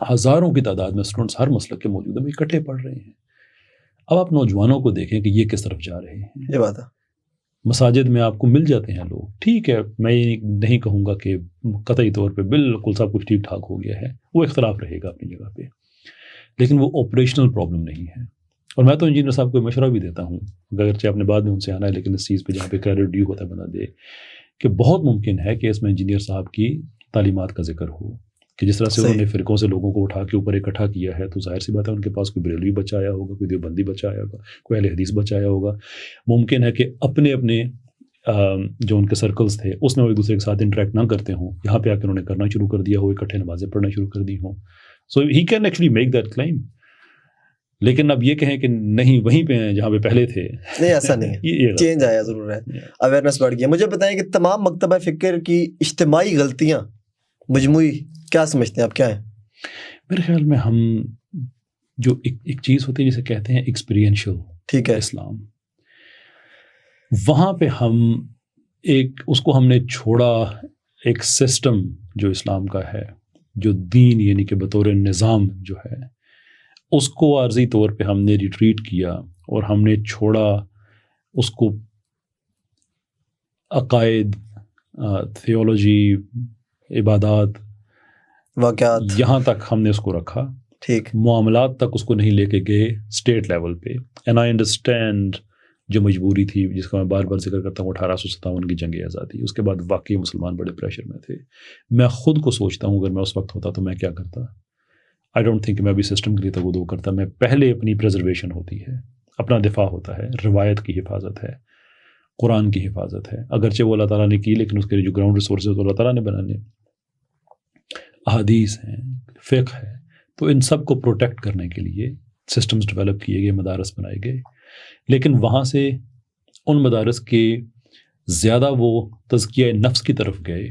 ہزاروں کی تعداد میں اسٹوڈنٹس ہر مسلک کے موجود ہیں, وہ اکٹھے پڑھ رہے ہیں. اب آپ نوجوانوں کو دیکھیں کہ یہ کس طرف جا رہے ہیں. یہ بات ہے, مساجد میں آپ کو مل جاتے ہیں لوگ, ٹھیک ہے, میں یہ نہیں کہوں گا کہ قطعی طور پہ بالکل سب کچھ ٹھیک ٹھاک ہو گیا ہے, وہ اختلاف رہے گا اپنی جگہ پہ, لیکن وہ آپریشنل پرابلم نہیں ہے. اور میں تو انجینئر صاحب کو مشورہ بھی دیتا ہوں, اگرچہ آپ نے بعد میں ان سے آنا ہے, لیکن اس چیز پہ جہاں پہ کریڈٹ ڈیو ہوتا ہے بنا دے, کہ بہت ممکن ہے کہ اس میں انجینئر صاحب کی تعلیمات کا ذکر ہو, کہ جس طرح سے انہوں نے فرقوں سے لوگوں کو اٹھا کے اوپر اکٹھا کیا ہے, تو ظاہر سی بات ہے ان کے پاس کوئی بریلوی بچہ آیا ہوگا, کوئی دیوبندی بچہ آیا ہوگا, کوئی اہل حدیث بچہ آیا ہوگا. ممکن ہے کہ اپنے جو ان کے سرکلز تھے اس میں وہ ایک دوسرے کے ساتھ انٹریکٹ نہ کرتے ہوں, یہاں پہ آ کے انہوں نے کرنا شروع کر دیا ہو, اکٹھے نمازیں پڑھنا شروع کر دی ہوں. So he can actually make that claim. لیکن اب یہ کہیں کہ نہیں وہیں پہ ہیں جہاں پہ پہلے تھے, نہیں ایسا نہیں ہے, چینج آیا ضرور ہے, اویئرنیس بڑھ گیا. مجھے بتائیں کہ تمام مکتبہ فکر کی اجتماعی غلطیاں مجموعی کیا سمجھتے ہیں آپ, کیا ہیں؟ میرے خیال میں ہم جو ایک چیز ہوتی ہے جسے کہتے ہیں ایکسپیرینشل, ٹھیک ہے, اسلام, وہاں پہ ہم اس کو ہم نے چھوڑا. ایک سسٹم جو اسلام کا ہے, جو دین یعنی کہ بطور نظام جو ہے, اس کو عارضی طور پہ ہم نے ریٹریٹ کیا, اور ہم نے چھوڑا اس کو عقائد, تھیولوجی, عبادات, واقعات, یہاں تک ہم نے اس کو رکھا. ٹھیک, معاملات تک اس کو نہیں لے کے گئے اسٹیٹ لیول پہ. اینڈ آئی انڈرسٹینڈ جو مجبوری تھی جس کا میں بار بار ذکر کرتا ہوں, 1857 کی جنگ آزادی, اس کے بعد واقعی مسلمان بڑے پریشر میں تھے. میں خود کو سوچتا ہوں اگر میں اس وقت ہوتا تو میں کیا کرتا. آئی ڈونٹ تھنک کہ میں ابھی سسٹم کے لیے تگودو کرتا. میں پہلے اپنی پریزرویشن ہوتی ہے, اپنا دفاع ہوتا ہے, روایت کی حفاظت ہے, قرآن کی حفاظت ہے, اگرچہ وہ اللہ تعالیٰ نے کی, لیکن اس کے لیے جو گراؤنڈ ریسورسز تو اللہ تعالیٰ نے بنانے, احادیث ہیں, فقہ ہے, تو ان سب کو پروٹیکٹ کرنے کے لیے سسٹمز ڈیولپ کیے گئے, مدارس بنائے گئے. لیکن وہاں سے ان مدارس کے زیادہ وہ تزکیہ نفس کی طرف گئے,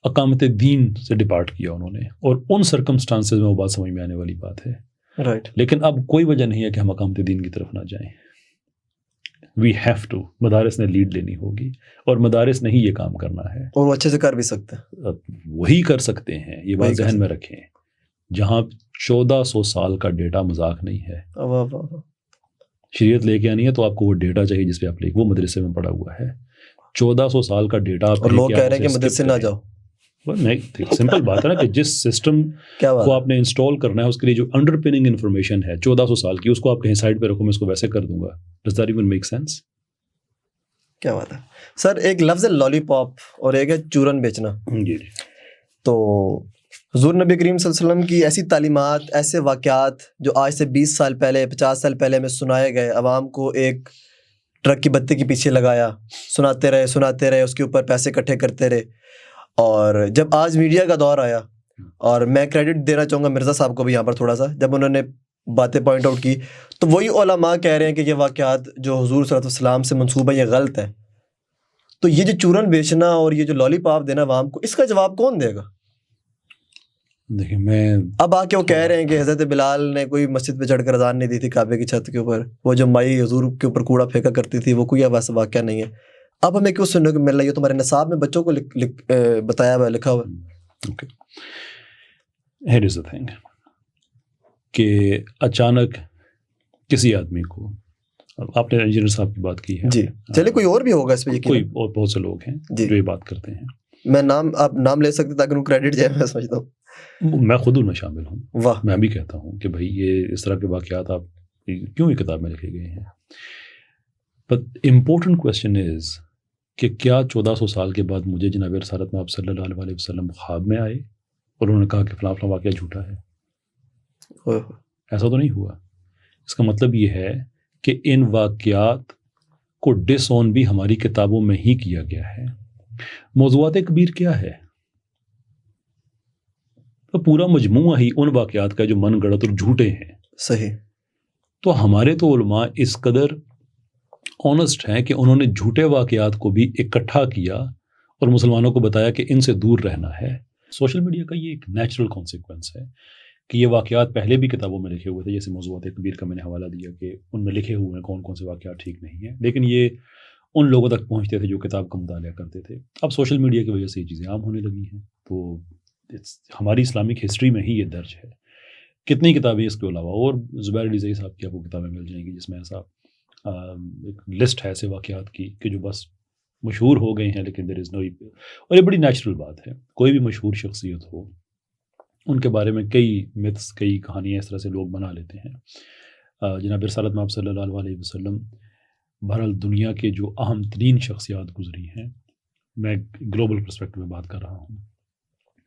اقامت دین سے ڈپارٹ کیا انہوں نے, اور ان سرکمسٹانسز میں وہ بات سمجھ میں آنے والی بات ہے. رائٹ, لیکن اب کوئی وجہ نہیں ہے کہ ہم اقامت دین کی طرف نہ جائیں. وی ہیو ٹو, مدارس نے لیڈ لینی ہوگی, اور مدارس نے ہی یہ کام کرنا ہے, اور وہ اچھے سے کر بھی سکتے ہیں, وہی کر سکتے ہیں. یہ بات ذہن میں رکھیں, جہاں 1400 سال کا ڈیٹا مذاق نہیں ہے. شریعت لے کے آنی ہے تو آپ کو وہ ڈیٹا چاہیے جس پہ آپ لے, وہ مدرسے میں پڑا ہوا ہے. 1400 سال کا ڈیٹا, اور لوگ کہہ رہے ہیں کہ مدرسے نہ جاؤ. سمپل بات ہے نا کہ جس سسٹم کو آپ نے انسٹال کرنا ہے اس کے لیے جو انڈر پننگ انفارمیشن ہے 1400 سال کی, اس کو آپ کہیں سائڈ پہ رکھو, میں اس کو ویسے کر دوں گا. Does that even make sense? کیا بات ہے سر. ایک لفظ ہے لالی پاپ اور ایک ہے چورن بیچنا. جی, تو حضور نبی کریم صلی اللہ علیہ وسلم کی ایسی تعلیمات, ایسے واقعات جو آج سے 20 سال پہلے, 50 سال پہلے میں سنائے گئے, عوام کو ایک ٹرک کی بتی کے پیچھے لگایا, سناتے رہے, اس کے اوپر پیسے اکٹھے کرتے رہے. اور جب آج میڈیا کا دور آیا, اور میں کریڈٹ دینا چاہوں گا مرزا صاحب کو بھی یہاں پر تھوڑا سا, جب انہوں نے باتیں پوائنٹ آؤٹ کی, تو وہی علماء کہہ رہے ہیں کہ یہ واقعات جو حضور صلی اللہ علیہ وسلم سے منسوبہ یہ غلط ہے. تو یہ جو چورن بیچنا اور یہ جو لالی پاپ دینا عوام کو, اس کا جواب کون دے گا؟ دیکھیں, میں اب آ کے وہ کہہ رہے ہیں کہ حضرت بلال نے کوئی مسجد پہ چڑھ کر اذان نہیں دی تھی کعبے کی چھت کے اوپر, وہ جو مائی حضور کے اوپر کوڑا پھینکا کرتی تھی, وہ کوئی ویسا واقعہ نہیں ہے. اب ہمیں کیوں سننے کو مل رہا ہے؟ یہ تمہارے نصاب میں بچوں کو بتایا ہوا ہے, لکھا ہوا ہے. Okay, here is the thing کہ اچانک کسی آدمی کو آپ نے انجینئر صاحب کی بات کی ہے جی چلیے کوئی اور بھی ہوگا اس پہ کوئی اور بہت سے لوگ ہیں جو یہ بات کرتے ہیں. میں آپ نام لے سکتے تاکہ ان کو کریڈٹ جائے. میں سمجھتا ہوں میں خود ان میں شامل ہوں. واہ میں بھی کہتا ہوں کہ بھائی یہ اس طرح کے واقعات آپ کیوں یہ کتاب میں لکھے گئے ہیں. بٹ امپورٹنٹ کوشچن از کہ کیا 1400 سال کے بعد مجھے جناب رسالت میں آپ صلی اللہ علیہ وسلم خواب میں آئے اور انہوں نے کہا کہ فلاں فلاں واقعہ جھوٹا ہے؟ ایسا تو نہیں ہوا. اس کا مطلب یہ ہے کہ ان واقعات کو ڈس آن بھی ہماری کتابوں میں ہی کیا گیا ہے. موضوعات کبیر کیا ہے؟ تو پورا مجموعہ ہی ان واقعات کا جو من گڑت اور جھوٹے ہیں. صحیح. تو ہمارے تو علماء اس قدر آنسٹ ہیں کہ انہوں نے جھوٹے واقعات کو بھی اکٹھا کیا اور مسلمانوں کو بتایا کہ ان سے دور رہنا ہے. سوشل میڈیا کا یہ ایک نیچرل کانسیکوینس ہے کہ یہ واقعات پہلے بھی کتابوں میں لکھے ہوئے تھے. جیسے موضوعات کبیر کا میں نے حوالہ دیا کہ ان میں لکھے ہوئے ہیں کون کون سے واقعات ٹھیک نہیں ہیں، لیکن یہ ان لوگوں تک پہنچتے تھے جو کتاب کا مطالعہ کرتے تھے. اب سوشل میڈیا کی وجہ سے یہ چیزیں عام ہونے لگی ہیں. تو ہماری اسلامک ہسٹری میں ہی یہ درج ہے. کتنی کتابیں اس کے علاوہ، اور زبیر علی زئی صاحب کی آپ کو کتابیں مل جائیں گی جس میں ایسا ایک لسٹ ہے ایسے واقعات کی کہ جو بس مشہور ہو گئے ہیں لیکن دیر از نو. اور یہ بڑی نیچرل بات ہے. کوئی بھی مشہور شخصیت ہو ان کے بارے میں کئی متس، کئی کہانیاں اس طرح سے لوگ بنا لیتے ہیں. جناب رسالت میں آپ صلی اللہ علیہ وسلم بہرحال دنیا کے جو اہم ترین شخصیات گزری ہیں، میں گلوبل پرسپیکٹو میں بات کر رہا ہوں،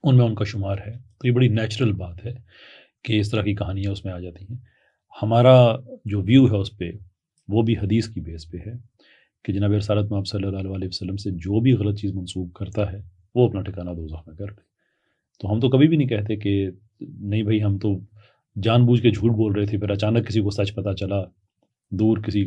ان میں ان کا شمار ہے. تو یہ بڑی نیچرل بات ہے کہ اس طرح کی کہانیاں اس میں آ جاتی ہیں. ہمارا جو ویو ہے اس پہ وہ بھی حدیث کی بیس پہ ہے کہ جناب رسالت میں آپ صلی اللہ علیہ وسلم سے جو بھی غلط چیز منسوب کرتا ہے وہ اپنا ٹھکانہ دوزخ میں کر لے. تو ہم تو کبھی بھی نہیں کہتے کہ نہیں بھائی ہم تو جان بوجھ کے جھوٹ بول رہے تھے، پھر اچانک کسی کو سچ پتہ چلا، دور کسی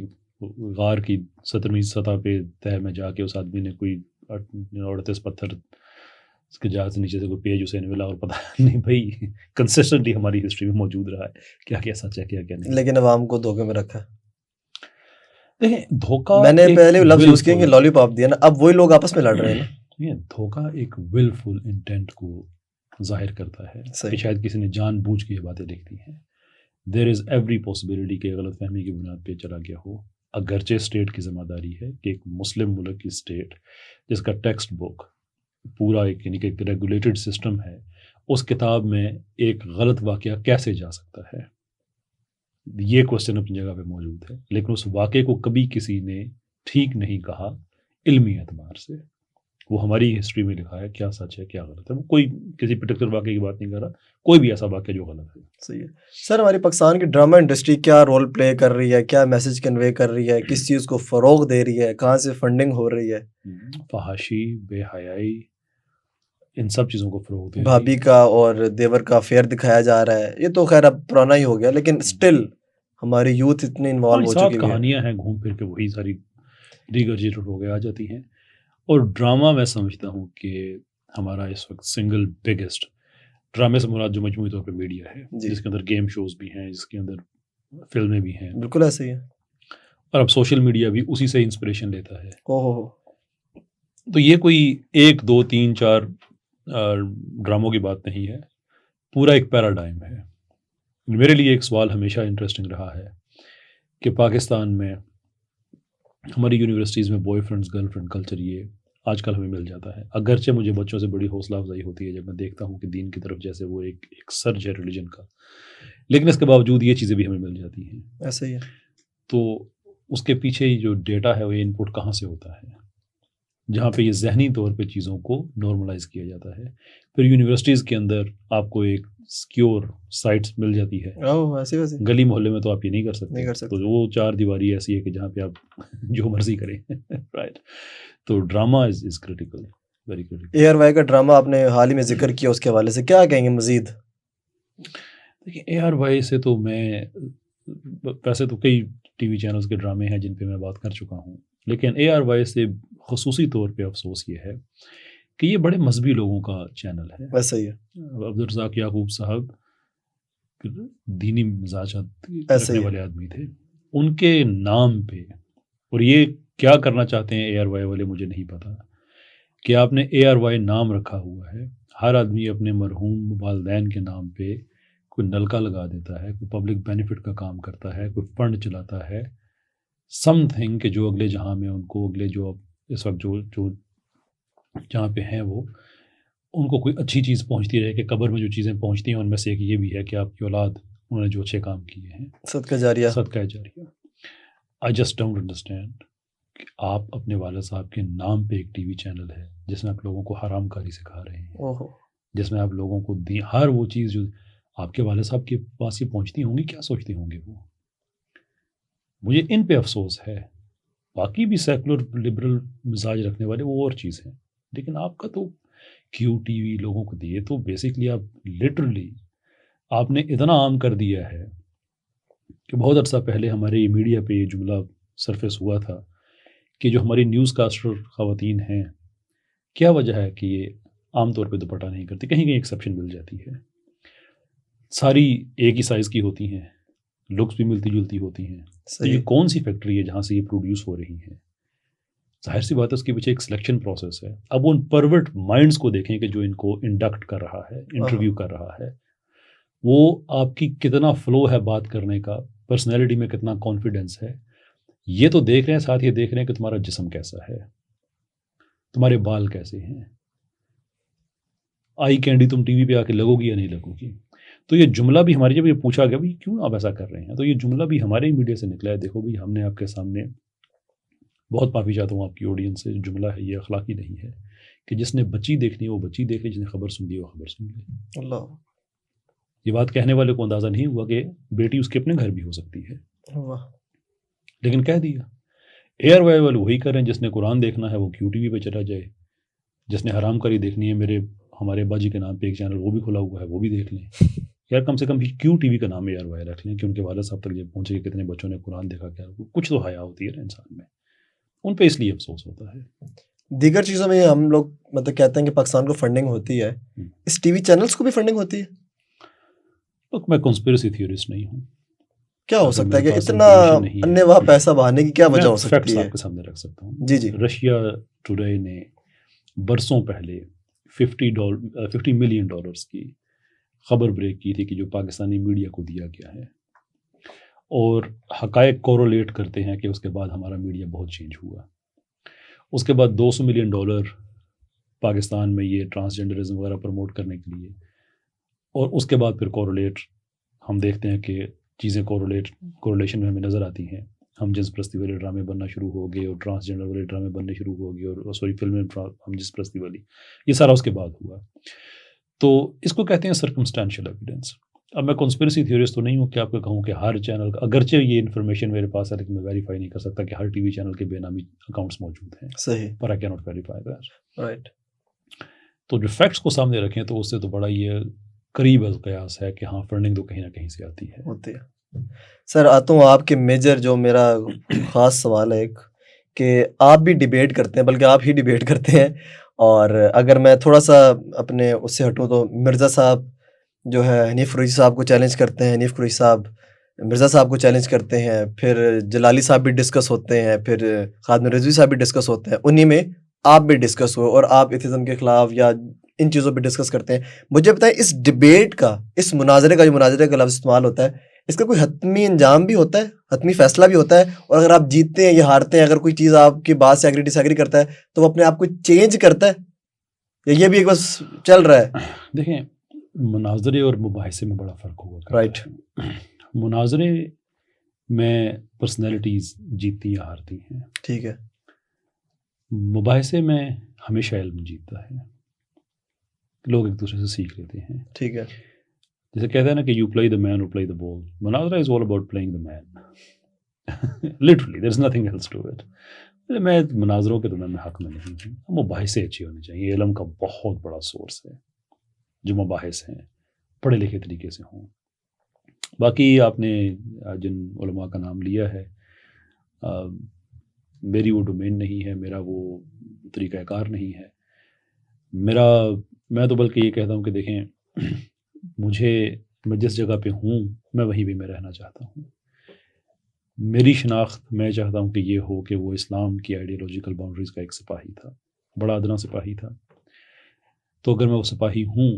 غار کی 17ویں سطح پہ تہہ میں جا کے اس آدمی نے کوئی 38 پتھر اس کے جہاز سے نیچے سے کوئی پیج اسے ملا، اور پتہ نہیں بھائی کنسسٹنٹلی ہماری ہسٹری میں موجود رہا ہے کیا کیا سچ ہے کیا کیا نہیں. لیکن عوام کو دھوکے میں رکھا. دیکھیں دھوکہ، میں نے پہلے لفظ یوز کیا کہ لالی پاپ دیا نا، اب وہی لوگ آپس میں لڑ رہے ہیں نا. دھوکہ ایک ولفل انٹینٹ کو ظاہر کرتا ہے کہ شاید کسی نے جان بوجھ کے یہ باتیں لکھ دی ہیں. دیر از ایوری پاسبلٹی کہ غلط فہمی کی بنیاد پہ چلا گیا ہو. اگرچہ اسٹیٹ کی ذمہ داری ہے کہ ایک مسلم ملک کی اسٹیٹ جس کا ٹیکسٹ بک پورا ایک یعنی کہ ایک ریگولیٹڈ سسٹم ہے، اس کتاب میں ایک غلط واقعہ کیسے جا سکتا ہے، یہ کوشچن اپنی جگہ پہ موجود ہے. لیکن اس واقعے کو کبھی کسی نے ٹھیک نہیں کہا علمی اعتبار سے. وہ ہماری ہسٹری میں لکھا ہے کیا سچ ہے کیا غلط ہے. وہ کوئی کسی پرٹیکولر واقعے کی بات نہیں کر رہا، کوئی بھی ایسا واقعہ جو غلط ہے. صحیح ہے. سر ہماری پاکستان کی ڈرامہ انڈسٹری کیا رول پلے کر رہی ہے، کیا میسج کنوے کر رہی ہے، کس چیز کو فروغ دے رہی ہے، کہاں سے فنڈنگ ہو رہی ہے؟ فحاشی، بے حیائی، ان سب چیزوں کو فروغ دے رہی ہے. بھابھی کا اور دیور کا افیئر دکھایا جا رہا ہے. یہ تو خیر اب پرانا ہی ہو گیا، لیکن اسٹل ہماری یوتھ اتنی انوالو ہو چکی ہے. کہانیاں ہیں گھوم پھر کے وہی ساری ریگرجیٹڈ ہو کے آ جاتی ہیں. اور ڈرامہ میں سمجھتا ہوں کہ ہمارا اس وقت سنگل بگیسٹ ڈرامے سے مراد جو مجموعی طور پہ میڈیا ہے، جس کے اندر گیم شوز بھی ہیں، جس کے اندر فلمیں بھی ہیں. بالکل ایسے ہی ہے. اور اب سوشل میڈیا بھی اسی سے انسپریشن لیتا ہے. اوہ تو یہ کوئی 1 2 3 4 ڈراموں کی بات نہیں ہے، پورا ایک پیراڈائم ہے. میرے لیے ایک سوال ہمیشہ انٹرسٹنگ رہا ہے کہ پاکستان میں ہماری یونیورسٹیز میں boy friends girl friend culture یہ آج کل ہمیں مل جاتا ہے. اگرچہ مجھے بچوں سے بڑی حوصلہ افزائی ہوتی ہے جب میں دیکھتا ہوں کہ دین کی طرف جیسے وہ ایک سرج ہے ریلیجن کا، لیکن اس کے باوجود یہ چیزیں بھی ہمیں مل جاتی ہیں. ایسے ہی ہے. تو اس کے پیچھے جو ڈیٹا ہے وہ ان پٹ کہاں سے ہوتا ہے، جہاں پہ یہ ذہنی طور پہ چیزوں کو نارملائز کیا جاتا ہے. پھر یونیورسٹیز کے اندر آپ کو ایک سیکیور سائٹس مل جاتی ہے. گلی محلے میں تو آپ یہ نہیں کر سکتے. تو وہ 4 دیواری ایسی ہے کہ جہاں پہ آپ جو مرضی کریں. رائٹ. تو drama is critical, very critical. A R Y کا ڈرامہ آپ نے حال ہی میں ذکر کیا، اس کے حوالے سے کیا کہیں گے مزید؟ دیکھیں اے آر وائی سے تو میں ویسے تو کئی ٹی وی چینلز کے ڈرامے ہیں جن پہ میں بات کر چکا ہوں، لیکن اے آر وائی سے خصوصی طور پہ افسوس یہ ہے کہ یہ بڑے مذہبی لوگوں کا چینل ہے. ویسا ہی ہے. عبدالرزاق یعقوب صاحب دینی مزاجات رکھنے والے آدمی تھے. ان کے نام پہ، اور یہ کیا کرنا چاہتے ہیں اے آر وائی والے مجھے نہیں پتا، کہ آپ نے اے آر وائی نام رکھا ہوا ہے. ہر آدمی اپنے مرحوم والدین کے نام پہ کوئی نلکا لگا دیتا ہے، کوئی پبلک بینیفٹ کا کام کرتا ہے، کوئی فنڈ چلاتا ہے. سم تھنگ کہ جو اگلے جہاں میں ان کو اگلے جو اس وقت جو جہاں پہ ہیں وہ ان کو کوئی اچھی چیز پہنچتی رہے کہ قبر میں جو چیزیں پہنچتی ہیں ان میں سے ایک یہ بھی ہے کہ آپ کی اولاد انہوں نے جو اچھے کام کیے ہیں، صدقہ جاریہ. صدقہ جاریہ. آئی جسٹ ڈونٹ انڈرسٹینڈ کہ آپ اپنے والد صاحب کے نام پہ ایک ٹی وی چینل ہے جس میں آپ لوگوں کو حرام کاری سکھا رہے ہیں، اوہو. جس میں آپ لوگوں کو ہر وہ چیز جو آپ کے والد صاحب کے پاس یہ پہنچتی ہوں گی، کیا سوچتے ہوں گے وہ. مجھے ان پہ افسوس ہے. باقی بھی سیکولر لبرل مزاج رکھنے والے وہ اور چیز ہیں، لیکن آپ کا تو کیو ٹی وی لوگوں کو دیے تو بیسکلی آپ لٹرلی آپ نے اتنا عام کر دیا ہے کہ بہت عرصہ پہلے ہمارے میڈیا پہ یہ جملہ سرفیس ہوا تھا کہ جو ہماری نیوز کاسٹر خواتین ہیں، کیا وجہ ہے کہ یہ عام طور پہ دوپٹہ نہیں کرتی، کہیں کہیں ایکسیپشن مل جاتی ہے، ساری ایک ہی سائز کی ہوتی ہیں، لکس بھی ملتی جلتی ہوتی ہیں. تو یہ کون سی فیکٹری ہے جہاں سے یہ پروڈیوس ہو رہی ہیں؟ ظاہر سی بات ہے اس کے پیچھے ایک سلیکشن پروسیس ہے. اب ان پرورٹ مائنڈس کو دیکھیں کہ جو ان کو انڈکٹ کر رہا ہے، انٹرویو کر رہا ہے، وہ آپ کی کتنا فلو ہے بات کرنے کا، پرسنالٹی میں کتنا کانفیڈنس ہے، یہ تو دیکھ رہے ہیں. ساتھ یہ دیکھ رہے ہیں کہ تمہارا جسم کیسا ہے، تمہارے بال کیسے ہیں، آئی کینڈی تم ٹی وی پہ آ کے لگو گی یا نہیں لگو گی. تو یہ جملہ بھی ہماری جب یہ پوچھا گیا بھائی کیوں آپ ایسا کر رہے ہیں، تو یہ جملہ بھی ہمارے میڈیا سے نکلا ہے. دیکھو بھائی ہم نے آپ کے سامنے بہت معافی چاہتا ہوں آپ کی آڈینس سے، جملہ ہے یہ اخلاقی نہیں ہے کہ جس نے بچی دیکھنی ہے وہ بچی دیکھ لے، جس نے خبر سن لی وہ خبر سن لے. اللہ. یہ بات کہنے والے کو اندازہ نہیں ہوا کہ بیٹی اس کے اپنے گھر بھی ہو سکتی ہے، لیکن کہہ دیا. ایئر وائیول وہی کریں، جس نے قرآن دیکھنا ہے وہ کیو ٹی وی پہ چلا جائے، جس نے حرام کاری دیکھنی ہے ہمارے باجی کے نام پہ ایک چینل وہ بھی کھلا ہوا ہے وہ بھی دیکھ لیں. یار کم سے کم کیو ٹی وی کا نام ایئر وائیول رکھ لیں کہ ان کے والد صاحب تک جب پہنچے کہ کتنے بچوں نے قرآن دیکھا، کیا کچھ تو حیا ہوتی ہے انسان میں. ان پہ اس لیے افسوس ہوتا ہے. دیگر چیزوں میں ہم لوگ مطلب کہتے ہیں کہ پاکستان کو فنڈنگ ہوتی ہے، اس ٹی وی چینلز کو بھی فنڈنگ ہوتی ہے. لوگ میں کنسپیریسی تھیورسٹ نہیں ہوں. کیا ہو سکتا ہے کہ اتنا انواع پیسہ بہانے کی کیا وجہ ہو سکتی ہے؟ آپ کے سامنے رکھ سکتا ہوں. جی جی. رشیا ٹوڈے نے برسوں پہلے $50 ملین کی خبر بریک کی تھی کہ جو پاکستانی میڈیا کو دیا گیا ہے، اور حقائق کورولیٹ کرتے ہیں کہ اس کے بعد ہمارا میڈیا بہت چینج ہوا. اس کے بعد $200 ملین پاکستان میں یہ ٹرانسجنڈرزم وغیرہ پروموٹ کرنے کے لیے، اور اس کے بعد پھر کورولیٹ ہم دیکھتے ہیں کہ چیزیں کورولیشن میں ہمیں نظر آتی ہیں. ہم جنس پرستی والے ڈرامے بننا شروع ہو گئے اور ٹرانسجنڈر والے ڈرامے بننے شروع ہو گئے، اور فلمیں ہم جنس پرستی والی، یہ سارا اس کے بعد ہوا. تو اس کو کہتے ہیں سرکمسٹانشل ایویڈنس. اب میں کنسپیریسی تھیورسٹ تو نہیں ہوں کہ آپ کو کہوں کہ ہر چینل کا، اگرچہ یہ انفارمیشن میرے پاس ہے لیکن میں ویریفائی نہیں کر سکتا کہ ہر ٹی وی چینل کے بے نامی اکاؤنٹس موجود ہیں. صحیح. پر I can't verify that. Right. تو جو فیکٹس کو سامنے رکھیں تو اس سے تو بڑا یہ قریب از قیاس ہے کہ ہاں فنڈنگ تو کہیں نہ کہیں سے آتی ہے. ہوتی ہے. سر آتا ہوں آپ کے میجر جو میرا خاص سوال ہے ایک، کہ آپ بھی ڈیبیٹ کرتے ہیں، بلکہ آپ ہی ڈیبیٹ کرتے ہیں. اور اگر میں تھوڑا سا اپنے اس سے ہٹوں تو مرزا صاحب جو ہے حنیف قریشی صاحب کو چیلنج کرتے ہیں، حنیف قریشی صاحب مرزا صاحب کو چیلنج کرتے ہیں، پھر جلالی صاحب بھی ڈسکس ہوتے ہیں، پھر خادم رضوی صاحب بھی ڈسکس ہوتے ہیں، انہی میں آپ بھی ڈسکس ہوئے اور آپ ایتھزم کے خلاف یا ان چیزوں پہ ڈسکس کرتے ہیں. مجھے بتائیں اس ڈیبیٹ کا، اس مناظرے کا، جو مناظرے کا لفظ استعمال ہوتا ہے، اس کا کوئی حتمی انجام بھی ہوتا ہے، حتمی فیصلہ بھی ہوتا ہے؟ اور اگر آپ جیتتے ہیں یا ہارتے ہیں، اگر کوئی چیز آپ کی بات سے ڈس ایگری کرتا ہے تو وہ اپنے آپ کو چینج کرتا ہے یا یہ بھی ایک بس چل رہا ہے؟ دیکھیں مناظرے اور مباحثے میں بڑا فرق ہوا. رائٹ. مناظرے میں پرسنالٹیز جیتتی یا ہارتی ہیں، ٹھیک ہے. مباحثے میں ہمیشہ علم جیتتا ہے، لوگ ایک دوسرے سے سیکھ لیتے ہیں. ٹھیک ہے. جیسے کہتے ہیں نا کہ یو پلے دا مین اور پلے دا بال. مناظرہ is all about playing the man, literally there is nothing else to it. میں مناظروں کے تو میں حق میں نہیں ہوں. مباحثے اچھے ہونے چاہیے. علم کا بہت بڑا سورس ہے جو مباحث ہیں، پڑھے لکھے طریقے سے ہوں. باقی آپ نے جن علماء کا نام لیا ہے، میری وہ ڈومین نہیں ہے، میرا وہ طریقہ کار نہیں ہے. میں تو بلکہ یہ کہتا ہوں کہ دیکھیں میں جس جگہ پہ ہوں میں وہیں بھی میں رہنا چاہتا ہوں. میری شناخت میں چاہتا ہوں کہ یہ ہو کہ وہ اسلام کی آئیڈیالوجیکل باؤنڈریز کا ایک سپاہی تھا، بڑا ادنا سپاہی تھا. تو اگر میں وہ سپاہی ہوں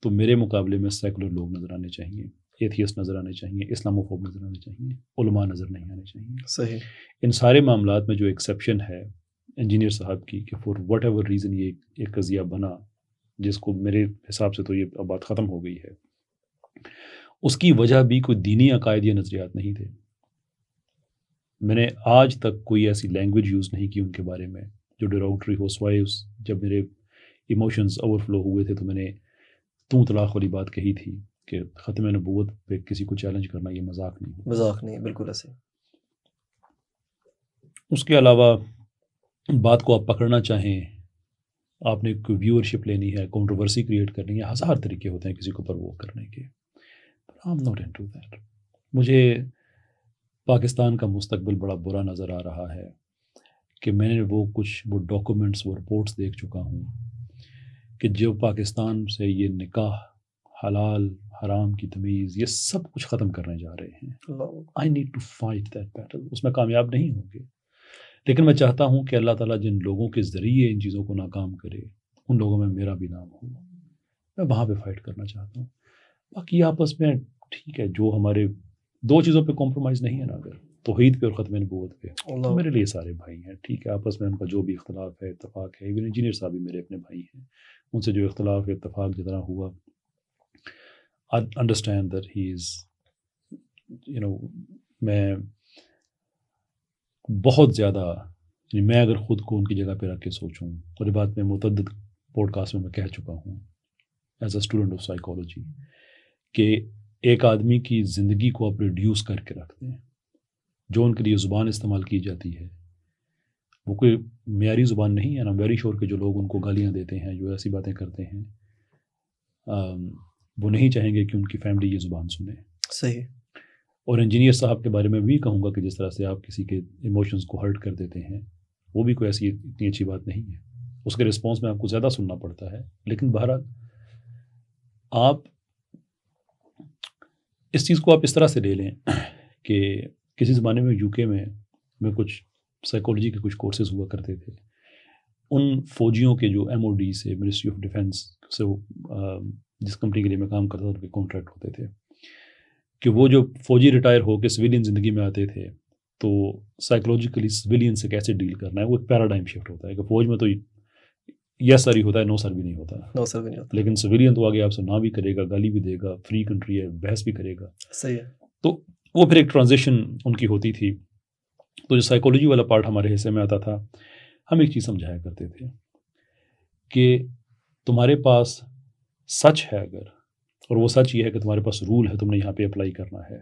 تو میرے مقابلے میں سیکولر لوگ نظر آنے چاہیے. ایتھیسٹ نظر آنے چاہیے, اسلاموفوب نظر آنے چاہیے, علماء نظر نہیں آنے چاہیے. صحیح. ان سارے معاملات میں جو ایکسیپشن ہے انجینئر صاحب کی کہ فار وٹ ایور ریزن یہ ایک قضیہ بنا, جس کو میرے حساب سے تو یہ اب بات ختم ہو گئی ہے, اس کی وجہ بھی کوئی دینی عقائد یا نظریات نہیں تھے. میں نے آج تک کوئی ایسی لینگویج یوز نہیں کی ان کے بارے میں جو ڈیروگٹری ہو, سوائے جب میرے ایموشنز اوور فلو ہوئے تھے تو میں نے طلاق والی بات کہی تھی کہ ختم نبوت پہ کسی کو چیلنج کرنا یہ مذاق نہیں, مذاق نہیں, بالکل ایسے. اس کے علاوہ بات کو آپ پکڑنا چاہیں, آپ نے کوئی ویورشپ لینی ہے, کنٹروورسی کریٹ کرنی ہے, ہزار طریقے ہوتے ہیں کسی کو پروو کرنے کے. I'm not into that. مجھے پاکستان کا مستقبل بڑا برا نظر آ رہا ہے کہ میں نے وہ ڈاکومنٹس, وہ رپورٹس دیکھ چکا ہوں کہ جو پاکستان سے یہ نکاح, حلال حرام کی تمیز, یہ سب کچھ ختم کرنے جا رہے ہیں. I need to fight that battle. اس میں کامیاب نہیں ہوں گے, لیکن میں چاہتا ہوں کہ اللہ تعالیٰ جن لوگوں کے ذریعے ان چیزوں کو ناکام کرے ان لوگوں میں میرا بھی نام ہو. میں وہاں پہ فائٹ کرنا چاہتا ہوں. باقی آپس میں ٹھیک ہے, جو ہمارے دو چیزوں پہ کمپرومائز نہیں ہے نا, اگر توحید پہ اور ختم نبوت پہ, تو میرے لیے سارے بھائی ہیں. ٹھیک ہے, آپس میں ان کا جو بھی اختلاف ہے, اتفاق ہے. ایون انجینئر صاحب بھی میرے اپنے بھائی ہیں, ان سے جو اختلاف اتفاق جتنا ہوا, I understand that he is, میں بہت زیادہ, میں اگر خود کو ان کی جگہ پہ رکھ کے سوچوں, اور یہ بات میں متعدد پوڈ کاسٹ میں کہہ چکا ہوں as a student of psychology, کہ ایک آدمی کی زندگی کو آپ ریڈیوس کر کے رکھتے ہیں. جو ان کے لیے زبان استعمال کی جاتی ہے وہ کوئی معیاری زبان نہیں ہے نا. ویری شور کے جو لوگ ان کو گالیاں دیتے ہیں, جو ایسی باتیں کرتے ہیں, وہ نہیں چاہیں گے کہ ان کی فیملی یہ زبان سنے. صحیح. اور انجینئر صاحب کے بارے میں بھی کہوں گا کہ جس طرح سے آپ کسی کے ایموشنز کو ہرٹ کر دیتے ہیں, وہ بھی کوئی ایسی اتنی اچھی بات نہیں ہے. اس کے رسپانس میں آپ کو زیادہ سننا پڑتا ہے. لیکن بہرحال آپ اس چیز کو آپ اس طرح سے لے لیں کہ کسی زمانے میں یو کے میں کچھ سائیکالوجی کے کچھ کورسز ہوا کرتے تھے. ان فوجیوں کے جو ایم او ڈی سے, منسٹری آف ڈیفینس سے, جس کمپنی کے لیے میں کام کرتا تھا, ان کے کانٹریکٹ ہوتے تھے, کہ وہ جو فوجی ریٹائر ہو کے سویلین زندگی میں آتے تھے تو سائیکولوجیکلی سویلین سے کیسے ڈیل کرنا ہے, وہ ایک پیراڈائم شفٹ ہوتا ہے. کہ فوج میں تو یس سر ہی ہوتا ہے, نو سر بھی نہیں ہوتا. نو سر بھی نہیں ہوتا. لیکن سویلین تو آگے آپ سے نہ بھی کرے گا, گالی بھی دے گا, فری کنٹری ہے, بحث بھی کرے گا. صحیح ہے. تو وہ پھر ایک ٹرانزیشن ان کی ہوتی تھی. تو جو سائیکالوجی والا پارٹ ہمارے حصے میں آتا تھا, ہم ایک چیز سمجھایا کرتے تھے کہ تمہارے پاس سچ ہے اگر, اور وہ سچ یہ ہے کہ تمہارے پاس رول ہے, تم نے یہاں پہ اپلائی کرنا ہے,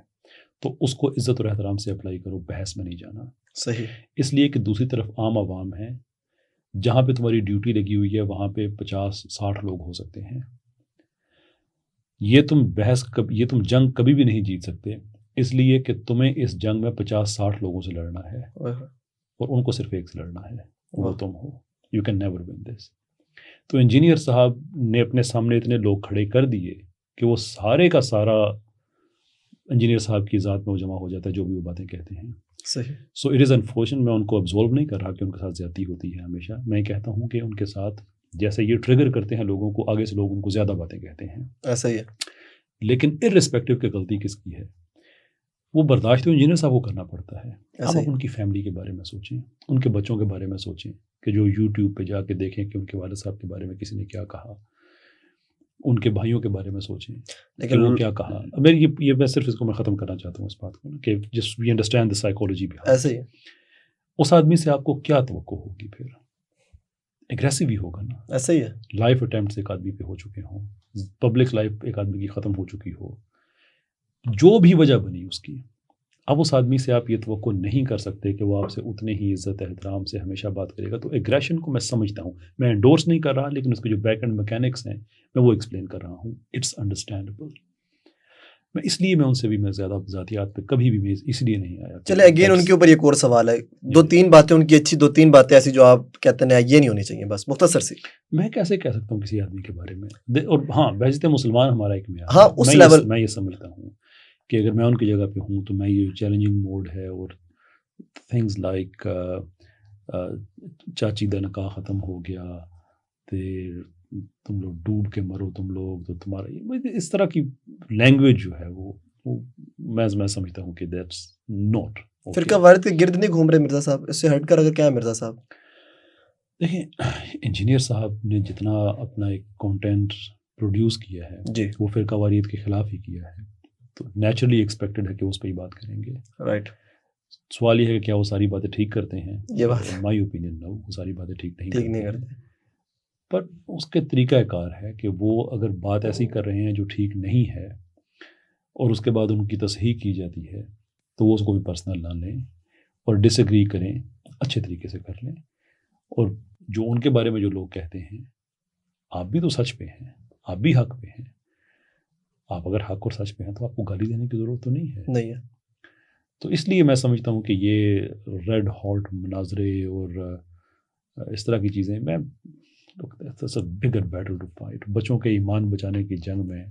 تو اس کو عزت اور احترام سے اپلائی کرو, بحث میں نہیں جانا. صحیح. اس لیے کہ دوسری طرف عام عوام ہے, جہاں پہ تمہاری ڈیوٹی لگی ہوئی ہے وہاں پہ 50-60 لوگ ہو سکتے ہیں. یہ تم جنگ کبھی بھی نہیں جیت سکتے, اس لیے کہ تمہیں اس جنگ میں 50-60 لوگوں سے لڑنا ہے, اور ان کو صرف ایک سے لڑنا ہے, وہ تم ہو. You can never win this. تو انجینئر صاحب نے اپنے سامنے اتنے لوگ کھڑے کر دیے کہ وہ سارے کا سارا انجینئر صاحب کی ذات میں وہ جمع ہو جاتا ہے, جو بھی وہ باتیں کہتے ہیں. صحیح. So it is unfortunate. میں ان کو ابزالو نہیں کر رہا کہ ان کے ساتھ زیادتی ہوتی ہے ہمیشہ. میں کہتا ہوں کہ ان کے ساتھ جیسے یہ ٹریگر کرتے ہیں لوگوں کو, آگے سے لوگ ان کو زیادہ باتیں کہتے ہیں. ایسا ہی ہے. لیکن ارسپیکٹو کہ غلطی کس کی ہے, وہ برداشت تو انجینئر صاحب کو کرنا پڑتا ہے. اب آپ ان کی فیملی کے بارے میں سوچیں, ان کے بچوں کے بارے میں سوچیں, کہ جو یوٹیوب پہ جا کے دیکھیں کہ ان کے والد صاحب کے بارے میں کسی نے کیا کہا, ان کے بھائیوں کے بارے میں سوچیں کہ وہ کیا کہا. میں صرف اس کو میں ختم کرنا چاہتا ہوں اس بات کو, کہ جس وی انڈرسٹینڈ دا سائیکالوجی بھی. ایسے ہی ہے. اس آدمی سے آپ کو کیا توقع ہوگی, پھر اگریسو ہی ہوگا نا. ایسا ہی ہے. لائف اٹیمپٹس ایک آدمی پہ ہو چکے ہوں, پبلک لائف ایک آدمی کی ختم ہو چکی ہو, جو بھی وجہ بنی اس کی, اب اس آدمی سے آپ یہ توقع نہیں کر سکتے کہ وہ آپ سے اتنے ہی عزت احترام سے ہمیشہ بات کرے گا. تو ایگریشن کو میں سمجھتا ہوں, میں انڈورس نہیں کر رہا, لیکن اس کے جو بیک اینڈ میکینکس ہیں میں وہ ایکسپلین کر رہا ہوں. It's understandable. اس لیے میں ان سے بھی میں زیادہ ذاتیات پہ کبھی بھی میں اس لیے نہیں آیا. چلے اگین ان کے اوپر ایک اور سوال ہے, 2-3 باتیں ان کی اچھی, 2-3 باتیں ایسی جو آپ کہتے ہیں یہ نہیں ہونی چاہیے, بس مختصر سی. میں کیسے کہہ سکتا ہوں کسی آدمی کے بارے میں, اور ہاں بحثیت مسلمان ہمارا ایک معیار, ہاں اس لیول میں یہ سمجھتا ہوں کہ اگر میں ان کی جگہ پہ ہوں تو میں یہ چیلنجنگ موڈ ہے, اور تھنگز لائک چاچی دا نکاح ختم ہو گیا, تم لوگ ڈوب کے مرو, تم لوگ تو تمہارا اس طرح کی لینگویج جو ہے وہ میں سمجھتا ہوں کہ دیٹس ناٹ. فرقہ وارث کے گرد نہیں گھوم رہے مرزا صاحب, اس سے ہٹ کر اگر کیا ہے مرزا صاحب؟ دیکھیں انجینئر صاحب نے جتنا اپنا ایک کانٹینٹ پروڈیوس کیا ہے جی وہ فرقہ واریت کے خلاف ہی کیا ہے, تو نیچرلی ایکسپیکٹڈ ہے کہ اس پہ ہی بات کریں گے. رائٹ. سوال یہ ہے کہ کیا وہ ساری باتیں ٹھیک کرتے ہیں؟ یہ بات مائی اوپینین نو, وہ ساری باتیں ٹھیک ٹھیک نہیں کرتے. پر اس کے طریقہ کار ہے کہ وہ اگر بات ایسی کر رہے ہیں جو ٹھیک نہیں ہے اور اس کے بعد ان کی تصحیح کی جاتی ہے تو وہ اس کو بھی پرسنل نہ لیں اور ڈس ایگری کریں, اچھے طریقے سے کر لیں. اور جو ان کے بارے میں جو لوگ کہتے ہیں آپ بھی تو سچ پہ ہیں, آپ بھی حق پہ ہیں, آپ اگر حق اور سچ پہ ہیں تو آپ کو گالی دینے کی ضرورت تو نہیں ہے. نہیں ہے. تو اس لیے میں سمجھتا ہوں کہ یہ ریڈ ہاٹ مناظرے اور اس طرح کی چیزیں, میں بگر بیٹل ٹو فائٹ, بچوں کے ایمان بچانے کی جنگ میں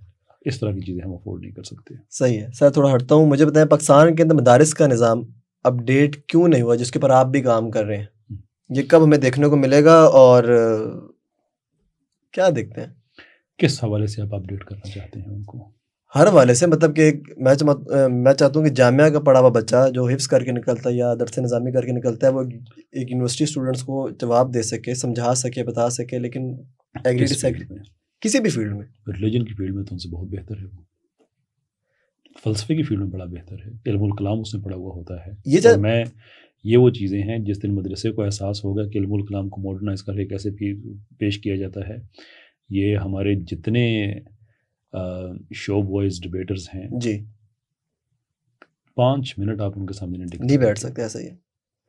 اس طرح کی چیزیں ہم افورڈ نہیں کر سکتے. صحیح ہے سر, تھوڑا ہٹتا ہوں. مجھے بتائیں پاکستان کے اندر مدارس کا نظام اپڈیٹ کیوں نہیں ہوا جس کے پر آپ بھی کام کر رہے ہیں؟ یہ کب ہمیں دیکھنے کو ملے گا اور کیا دیکھتے ہیں؟ کس حوالے سے آپ اپڈیٹ کرنا چاہتے ہیں ان کو؟ ہر حوالے سے, مطلب کہ میں چاہتا ہوں کہ جامعہ کا پڑھا ہوا بچہ جو حفظ کر کے نکلتا ہے یا درس نظامی کر کے نکلتا ہے وہ ایک یونیورسٹی اسٹوڈنٹس کو جواب دے سکے, سمجھا سکے, بتا سکے. لیکن کسی بھی فیلڈ میں, ریلیجن کی فیلڈ میں تو ان سے بہت بہتر ہے, وہ فلسفے کی فیلڈ میں بڑا بہتر ہے, علم الکلام اس نے پڑھا ہوا ہوتا ہے. یہ وہ چیزیں ہیں جس دن مدرسے کو احساس ہوگا کہ علم الکلام کو ماڈرنائز کر کے کیسے پیش کیا جاتا ہے. یہ ہمارے جتنے شو بوائز ڈبیٹرز ہیں جی 5 منٹ آپ ان کے سامنے نہیں بیٹھ سکتے, ایسا ہی ہے.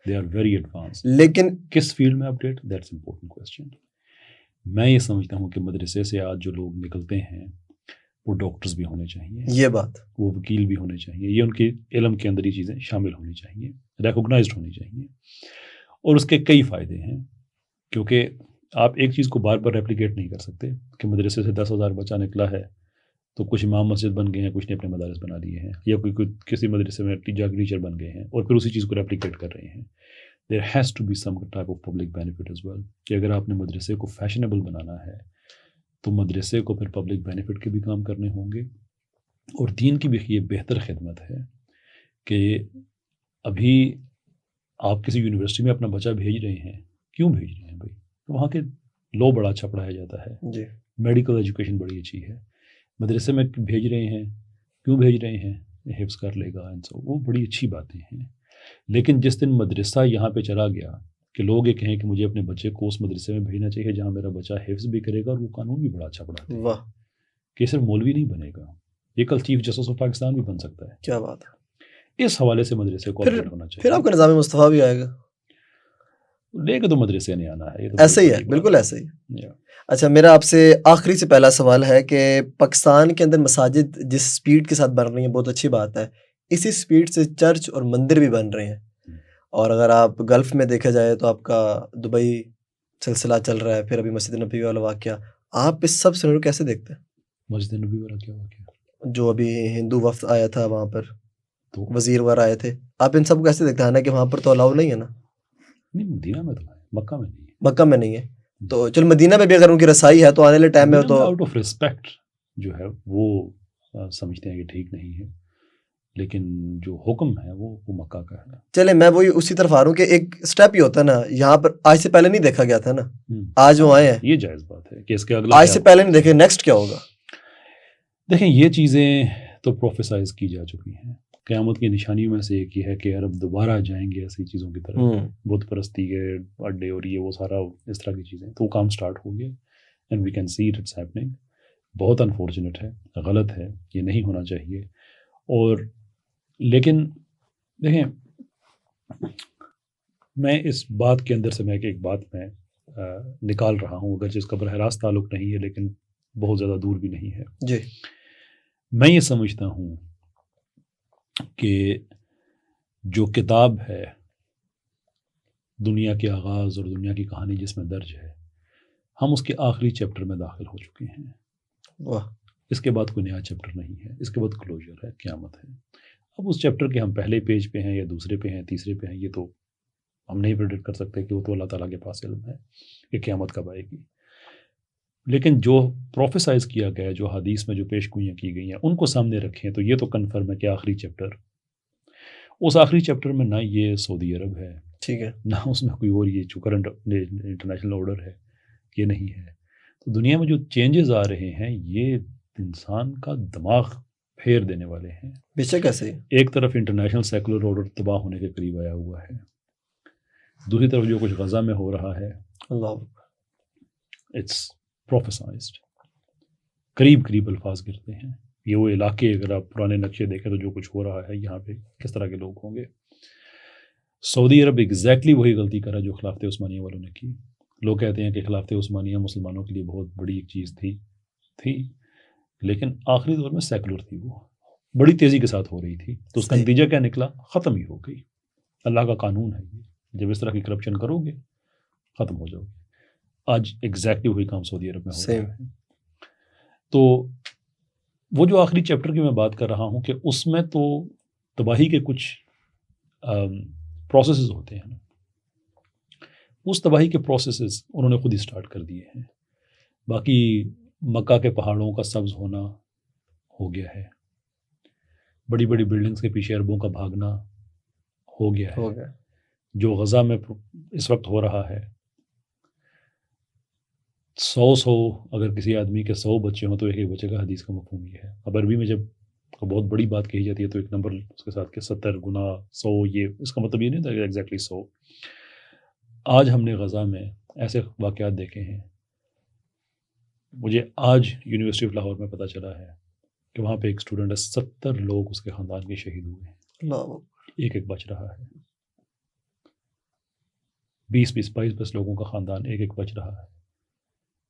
They are very advance. لیکن کس فیلڈ میں اپڈیٹ, دیٹس امپورٹنٹ کویسچن. میں یہ سمجھتا ہوں کہ مدرسے سے آج جو لوگ نکلتے ہیں وہ ڈاکٹرز بھی ہونے چاہیے, یہ بات, وہ وکیل بھی ہونے چاہیے, یہ ان کے علم کے اندر یہ چیزیں شامل ہونی چاہیے, ریکوگنائزڈ ہونی چاہیے. اور اس کے کئی فائدے ہیں, کیونکہ آپ ایک چیز کو بار بار ریپلیکیٹ نہیں کر سکتے کہ مدرسے سے 10,000 بچہ نکلا ہے تو کچھ امام مسجد بن گئے ہیں, کچھ نے اپنے مدارس بنا لیے ہیں, یا کوئی کسی مدرسے میں ٹیچر بن گئے ہیں اور پھر اسی چیز کو ریپلیکیٹ کر رہے ہیں. There has to be some type of public benefit as well, کہ اگر آپ نے مدرسے کو فیشنیبل بنانا ہے تو مدرسے کو پھر پبلک بینیفٹ کے بھی کام کرنے ہوں گے. اور دین کی بھی یہ بہتر خدمت ہے کہ ابھی آپ کسی یونیورسٹی میں اپنا بچہ بھیج رہے ہیں, کیوں بھیج رہے ہیں بھائی؟ وہاں کے لو بڑا اچھا پڑھایا جاتا ہے, جی میڈیکل ایجوکیشن بڑی اچھی ہے. مدرسے میں بھیج رہے ہیں, کیوں بھیج رہے ہیں؟ حفظ کر لے گا, وہ بڑی اچھی باتیں ہیں. لیکن جس دن مدرسہ یہاں پہ چلا گیا کہ لوگ یہ کہیں کہ مجھے اپنے بچے کو اس مدرسے میں بھیجنا چاہیے جہاں میرا بچہ حفظ بھی کرے گا اور وہ قانون بھی بڑا اچھا پڑھاتا ہے, واہ, کہ صرف مولوی نہیں بنے گا, یہ کل چیف جسٹس آف پاکستان بھی بن سکتا ہے. کیا بات ہے. اس حوالے سے مدرسے کو اپڈیٹ ہونا چاہیے. پھر آپ کا نظام مصطفیٰ بھی آئے گا, لے کے تو مدرسے نہیں آنا ہے, ایسے ہی ہے, بالکل ایسے ہی. اچھا, میرا آپ سے آخری سے پہلا سوال ہے کہ پاکستان کے اندر مساجد جس سپیڈ کے ساتھ بن رہی ہیں بہت اچھی بات ہے, اسی سپیڈ سے چرچ اور مندر بھی بن رہے ہیں. اور اگر آپ گلف میں دیکھا جائے تو آپ کا دبئی سلسلہ چل رہا ہے, پھر ابھی مسجد نبوی والا واقعہ, آپ اس سب سینریو کیسے دیکھتے ہیں؟ مسجد نبوی والا کیا واقعہ؟ جو ابھی ہندو وفد آیا تھا وہاں پر, تو وزیر وغیرہ آئے تھے, آپ ان سب کو کیسے دیکھتے ہیں؟ نا کہ وہاں پر تو الاؤ نہیں ہے نا. نہیں, مدینہ میں تو ہے, مکہ میں نہیں ہے. مکہ میں نہیں ہے, تو چل مدینہ میں بھی اگر ان کی رسائی ہے تو آنے والے ٹائم میں تو آؤٹ آف ریسپیکٹ جو ہے وہ سمجھتے ہیں کہ ٹھیک نہیں ہے, لیکن جو حکم ہے وہ مکہ کا ہے. چلے میں وہی اسی طرف آ رہا ہوں کہ ایک سٹیپ ہی ہوتا ہے نا, یہاں پر آج سے پہلے نہیں دیکھا گیا تھا نا, آج وہ آئے ہیں, یہ جائز بات ہے کہ اس کے اگلا آج سے پہلے نہیں دیکھے, نیکسٹ کیا ہوگا؟ دیکھیں یہ چیزیں تو پروفیسائز کی جا چکی ہیں. قیامت کی نشانیوں میں سے ایک یہ ہے کہ عرب دوبارہ جائیں گے ایسی چیزوں کی طرف, بت پرستی کے اڈے اور یہ وہ سارا اس طرح کی چیزیں, تو وہ کام سٹارٹ ہو گیا and we can see it's happening. بہت انفارچونیٹ ہے, غلط ہے, یہ نہیں ہونا چاہیے. اور لیکن دیکھیں میں اس بات کے اندر سے میں ایک بات میں نکال رہا ہوں, اگر جس کا براہ راست تعلق نہیں ہے لیکن بہت زیادہ دور بھی نہیں ہے. جی, میں یہ سمجھتا ہوں کہ جو کتاب ہے دنیا کے آغاز اور دنیا کی کہانی جس میں درج ہے, ہم اس کے آخری چیپٹر میں داخل ہو چکے ہیں. واہ, اس کے بعد کوئی نیا چیپٹر نہیں ہے, اس کے بعد کلوجر ہے, قیامت ہے. اب اس چیپٹر کے ہم پہلے پیج پہ ہیں یا دوسرے پہ ہیں, تیسرے پہ ہیں, یہ تو ہم نہیں پریڈکٹ کر سکتے کہ وہ تو اللہ تعالیٰ کے پاس علم ہے کہ قیامت کب آئے گی. لیکن جو پروفیسائز کیا گیا ہے، جو حدیث میں جو پیش گوئیاں کی گئی ہیں ان کو سامنے رکھیں تو یہ تو کنفرم ہے کہ آخری چیپٹر، اس آخری چیپٹر میں نہ یہ سعودی عرب ہے، ٹھیک ہے، نہ اس میں کوئی اور یہ جو کرنٹ انٹرنیشنل آرڈر ہے یہ نہیں ہے. تو دنیا میں جو چینجز آ رہے ہیں یہ انسان کا دماغ پھیر دینے والے ہیں. بے شک ایسے ہی. ایک طرف انٹرنیشنل سیکولر آرڈر تباہ ہونے کے قریب آیا ہوا ہے، دوسری طرف جو کچھ غزہ میں ہو رہا ہے اللہ اٹس پروفیسائزڈ. قریب قریب الفاظ گرتے ہیں. یہ وہ علاقے اگر آپ پرانے نقشے دیکھیں تو جو کچھ ہو رہا ہے یہاں پہ کس طرح کے لوگ ہوں گے. سعودی عرب ایگزیکٹلی وہی غلطی کرا جو خلافت عثمانیہ والوں نے کی. لوگ کہتے ہیں کہ خلافت عثمانیہ مسلمانوں کے لیے بہت بڑی ایک چیز تھی لیکن آخری دور میں سیکولر تھی، وہ بڑی تیزی کے ساتھ ہو رہی تھی، تو اس کا نتیجہ کیا نکلا؟ ختم ہی ہو گئی. اللہ کا قانون ہے یہ، جب اس طرح کی کرپشن کرو گے ختم ہو جاؤ گے. آج ایگزیکٹلی وہی کام سعودی عرب میں ہو رہا ہے. تو وہ جو آخری چیپٹر کی میں بات کر رہا ہوں کہ اس میں تو تباہی کے کچھ پروسیسز ہوتے ہیں، اس تباہی کے پروسیسز انہوں نے خود ہی سٹارٹ کر دیے ہیں. باقی مکہ کے پہاڑوں کا سبز ہونا ہو گیا ہے، بڑی بڑی بلڈنگز کے پیچھے عربوں کا بھاگنا ہو گیا ہے. جو غزہ میں اس وقت ہو رہا ہے، 100 اگر کسی آدمی کے 100 بچے ہوں تو ایک بچے کا حدیث کا مفہوم یہ ہے. اب عربی میں جب بہت بڑی بات کہی جاتی ہے تو ایک نمبر اس کے ساتھ کہ 70 گنا 100، یہ اس کا مطلب یہ نہیں تھا کہ ایگزیکٹلی 100. آج ہم نے غزہ میں ایسے واقعات دیکھے ہیں. مجھے آج یونیورسٹی آف لاہور میں پتہ چلا ہے کہ وہاں پہ ایک اسٹوڈنٹ ہے، 70 لوگ اس کے خاندان کے شہید ہوئے ہیں، ایک بچ رہا ہے. 20-22 لوگوں کا خاندان، ایک بچ رہا ہے.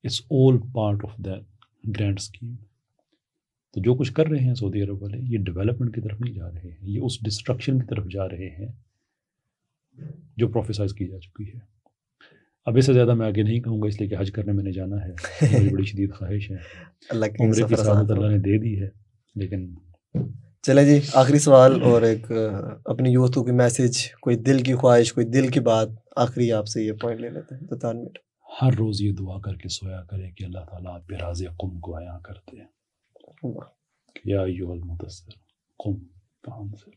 It's all part of the grand scheme. تو جو کچھ کر رہے ہیں سعودی عرب والے، یہ ڈیولپمنٹ کی طرف نہیں جا رہے ہیں، یہ اس ڈسٹرکشن کی طرف جا رہے ہیں جو پروفیسائز کی جا چکی ہے. اب اس سے زیادہ میں آگے نہیں کہوں گا، اس لیے کہ حج کرنے میں نے جانا ہے، میری بڑی شدید خواہش ہے. عمرے کی سعادت اللہ نے دے دی ہے. لیکن چلیں جی، آخری سوال اور ایک اپنی یوتھ کو میسج، کوئی دل کی خواہش، کوئی دل کی بات، آخری آپ سے یہ پوائنٹ لے لیتے ہیں 2 منٹ. ہر روز یہ دعا کر کے سویا کرے کہ اللہ تعالیٰ آپ پہ راز قم کو عیاں کرتے ہیں. یا ایھا المدثر قم فانذر.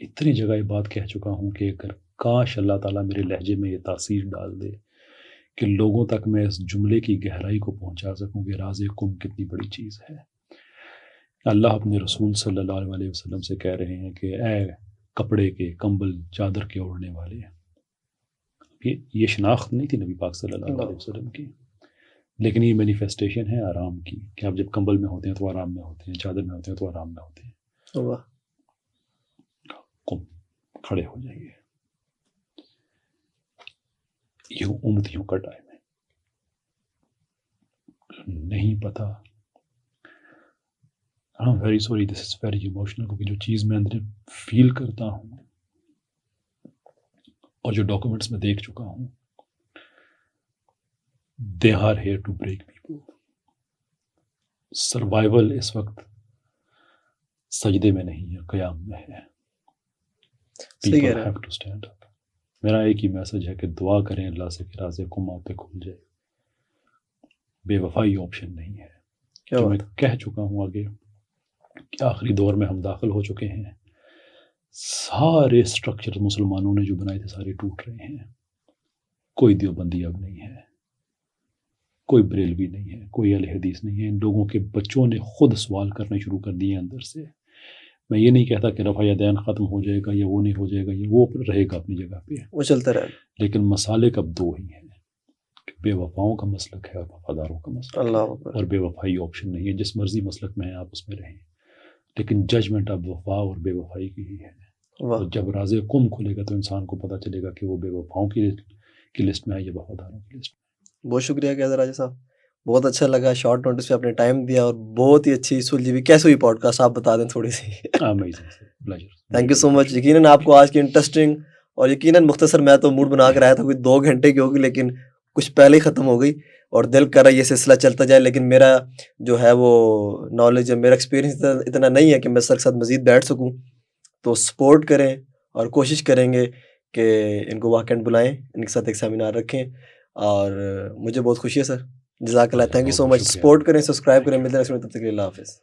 اتنی جگہ یہ بات کہہ چکا ہوں کہ اگر کاش اللہ تعالیٰ میرے لہجے میں یہ تاثیر ڈال دے کہ لوگوں تک میں اس جملے کی گہرائی کو پہنچا سکوں کہ راز قم کتنی بڑی چیز ہے. اللہ اپنے رسول صلی اللہ علیہ وسلم سے کہہ رہے ہیں کہ اے کپڑے کے، کمبل، چادر کے اوڑھنے والے. یہ شناخت نہیں تھی نبی پاک صلی اللہ علیہ وسلم کی، لیکن یہ مینیفیسٹیشن ہے آرام کی کہ آپ جب کمبل میں ہوتے ہیں تو آرام میں ہوتے ہیں، چادر میں ہوتے ہیں تو آرام میں ہوتے ہیں. قم، کھڑے ہو جائیے. یہ امتیوں کا ٹائم ہے. نہیں پتا، I'm very sorry, this is very emotional، کیونکہ جو چیز میں اندر فیل کرتا ہوں اور جو ڈاکومنٹس میں دیکھ چکا ہوں، they are here to break people. Survival اس وقت سجدے میں نہیں ہے، قیام میں ہے. People have to stand up. میرا ایک ہی میسج ہے کہ دعا کریں اللہ سے کہ راز قم آپ پہ کھل جائے. بے وفائی آپشن نہیں ہے. جو میں کہہ چکا ہوں آگے کہ آخری دور میں ہم داخل ہو چکے ہیں. سارے اسٹرکچر مسلمانوں نے جو بنائے تھے سارے ٹوٹ رہے ہیں. کوئی دیوبندی اب نہیں ہے، کوئی بریلوی نہیں ہے، کوئی اہل حدیث نہیں ہے. ان لوگوں کے بچوں نے خود سوال کرنے شروع کر دیے اندر سے. میں یہ نہیں کہتا کہ رفع یدین ختم ہو جائے گا یا وہ نہیں ہو جائے گا، یہ وہ رہے گا اپنی جگہ پہ، وہ چلتا رہے گا. لیکن مسالک اب 2 ہی ہیں، بے وفاؤں کا مسلک ہے اور وفاداروں کا مسلک ہے. اور بے وفائی آپشن نہیں ہے. جس مرضی مسلک میں ہیں آپ اس میں رہیں، لیکن ججمنٹ اب وفا اور بے وفائی کی ہی ہے. اور جب راز قم کھلے گا تو انسان کو پتہ چلے گا کہ وہ بے وفاؤں کی لسٹ میں ہے یا وفاداروں کی لسٹ میں. بہت شکریہ قیادر راجہ صاحب، بہت اچھا لگا. شارٹ نوٹس پہ آپ نے ٹائم دیا اور بہت ہی اچھی سلجھی ہوئی. کیسے ہوئی پوڈ کاسٹ آپ بتا دیں تھوڑی سی؟ تھینک یو سو مچ. یقیناً آپ کو آج کی انٹرسٹنگ اور یقیناً مختصر، میں تو موڈ بنا کر آیا تھا کوئی 2 گھنٹے کی ہوگی، لیکن کچھ پہلے ہی ختم ہو گئی اور دل کر رہا ہے یہ سلسلہ چلتا جائے. لیکن میرا جو ہے وہ نالج، میرا ایکسپیرینس اتنا نہیں ہے کہ میں سر کے ساتھ مزید بیٹھ سکوں. تو سپورٹ کریں اور کوشش کریں گے کہ ان کو واقعاً بلائیں، ان کے ساتھ ایک سیمینار رکھیں اور مجھے بہت خوشی ہے سر. جزاک اللہ, تھینک یو سو مچ. شکریہ. سپورٹ کریں, سبسکرائب کریں. ملتے ہیں تب تک کے لیے اللہ حافظ.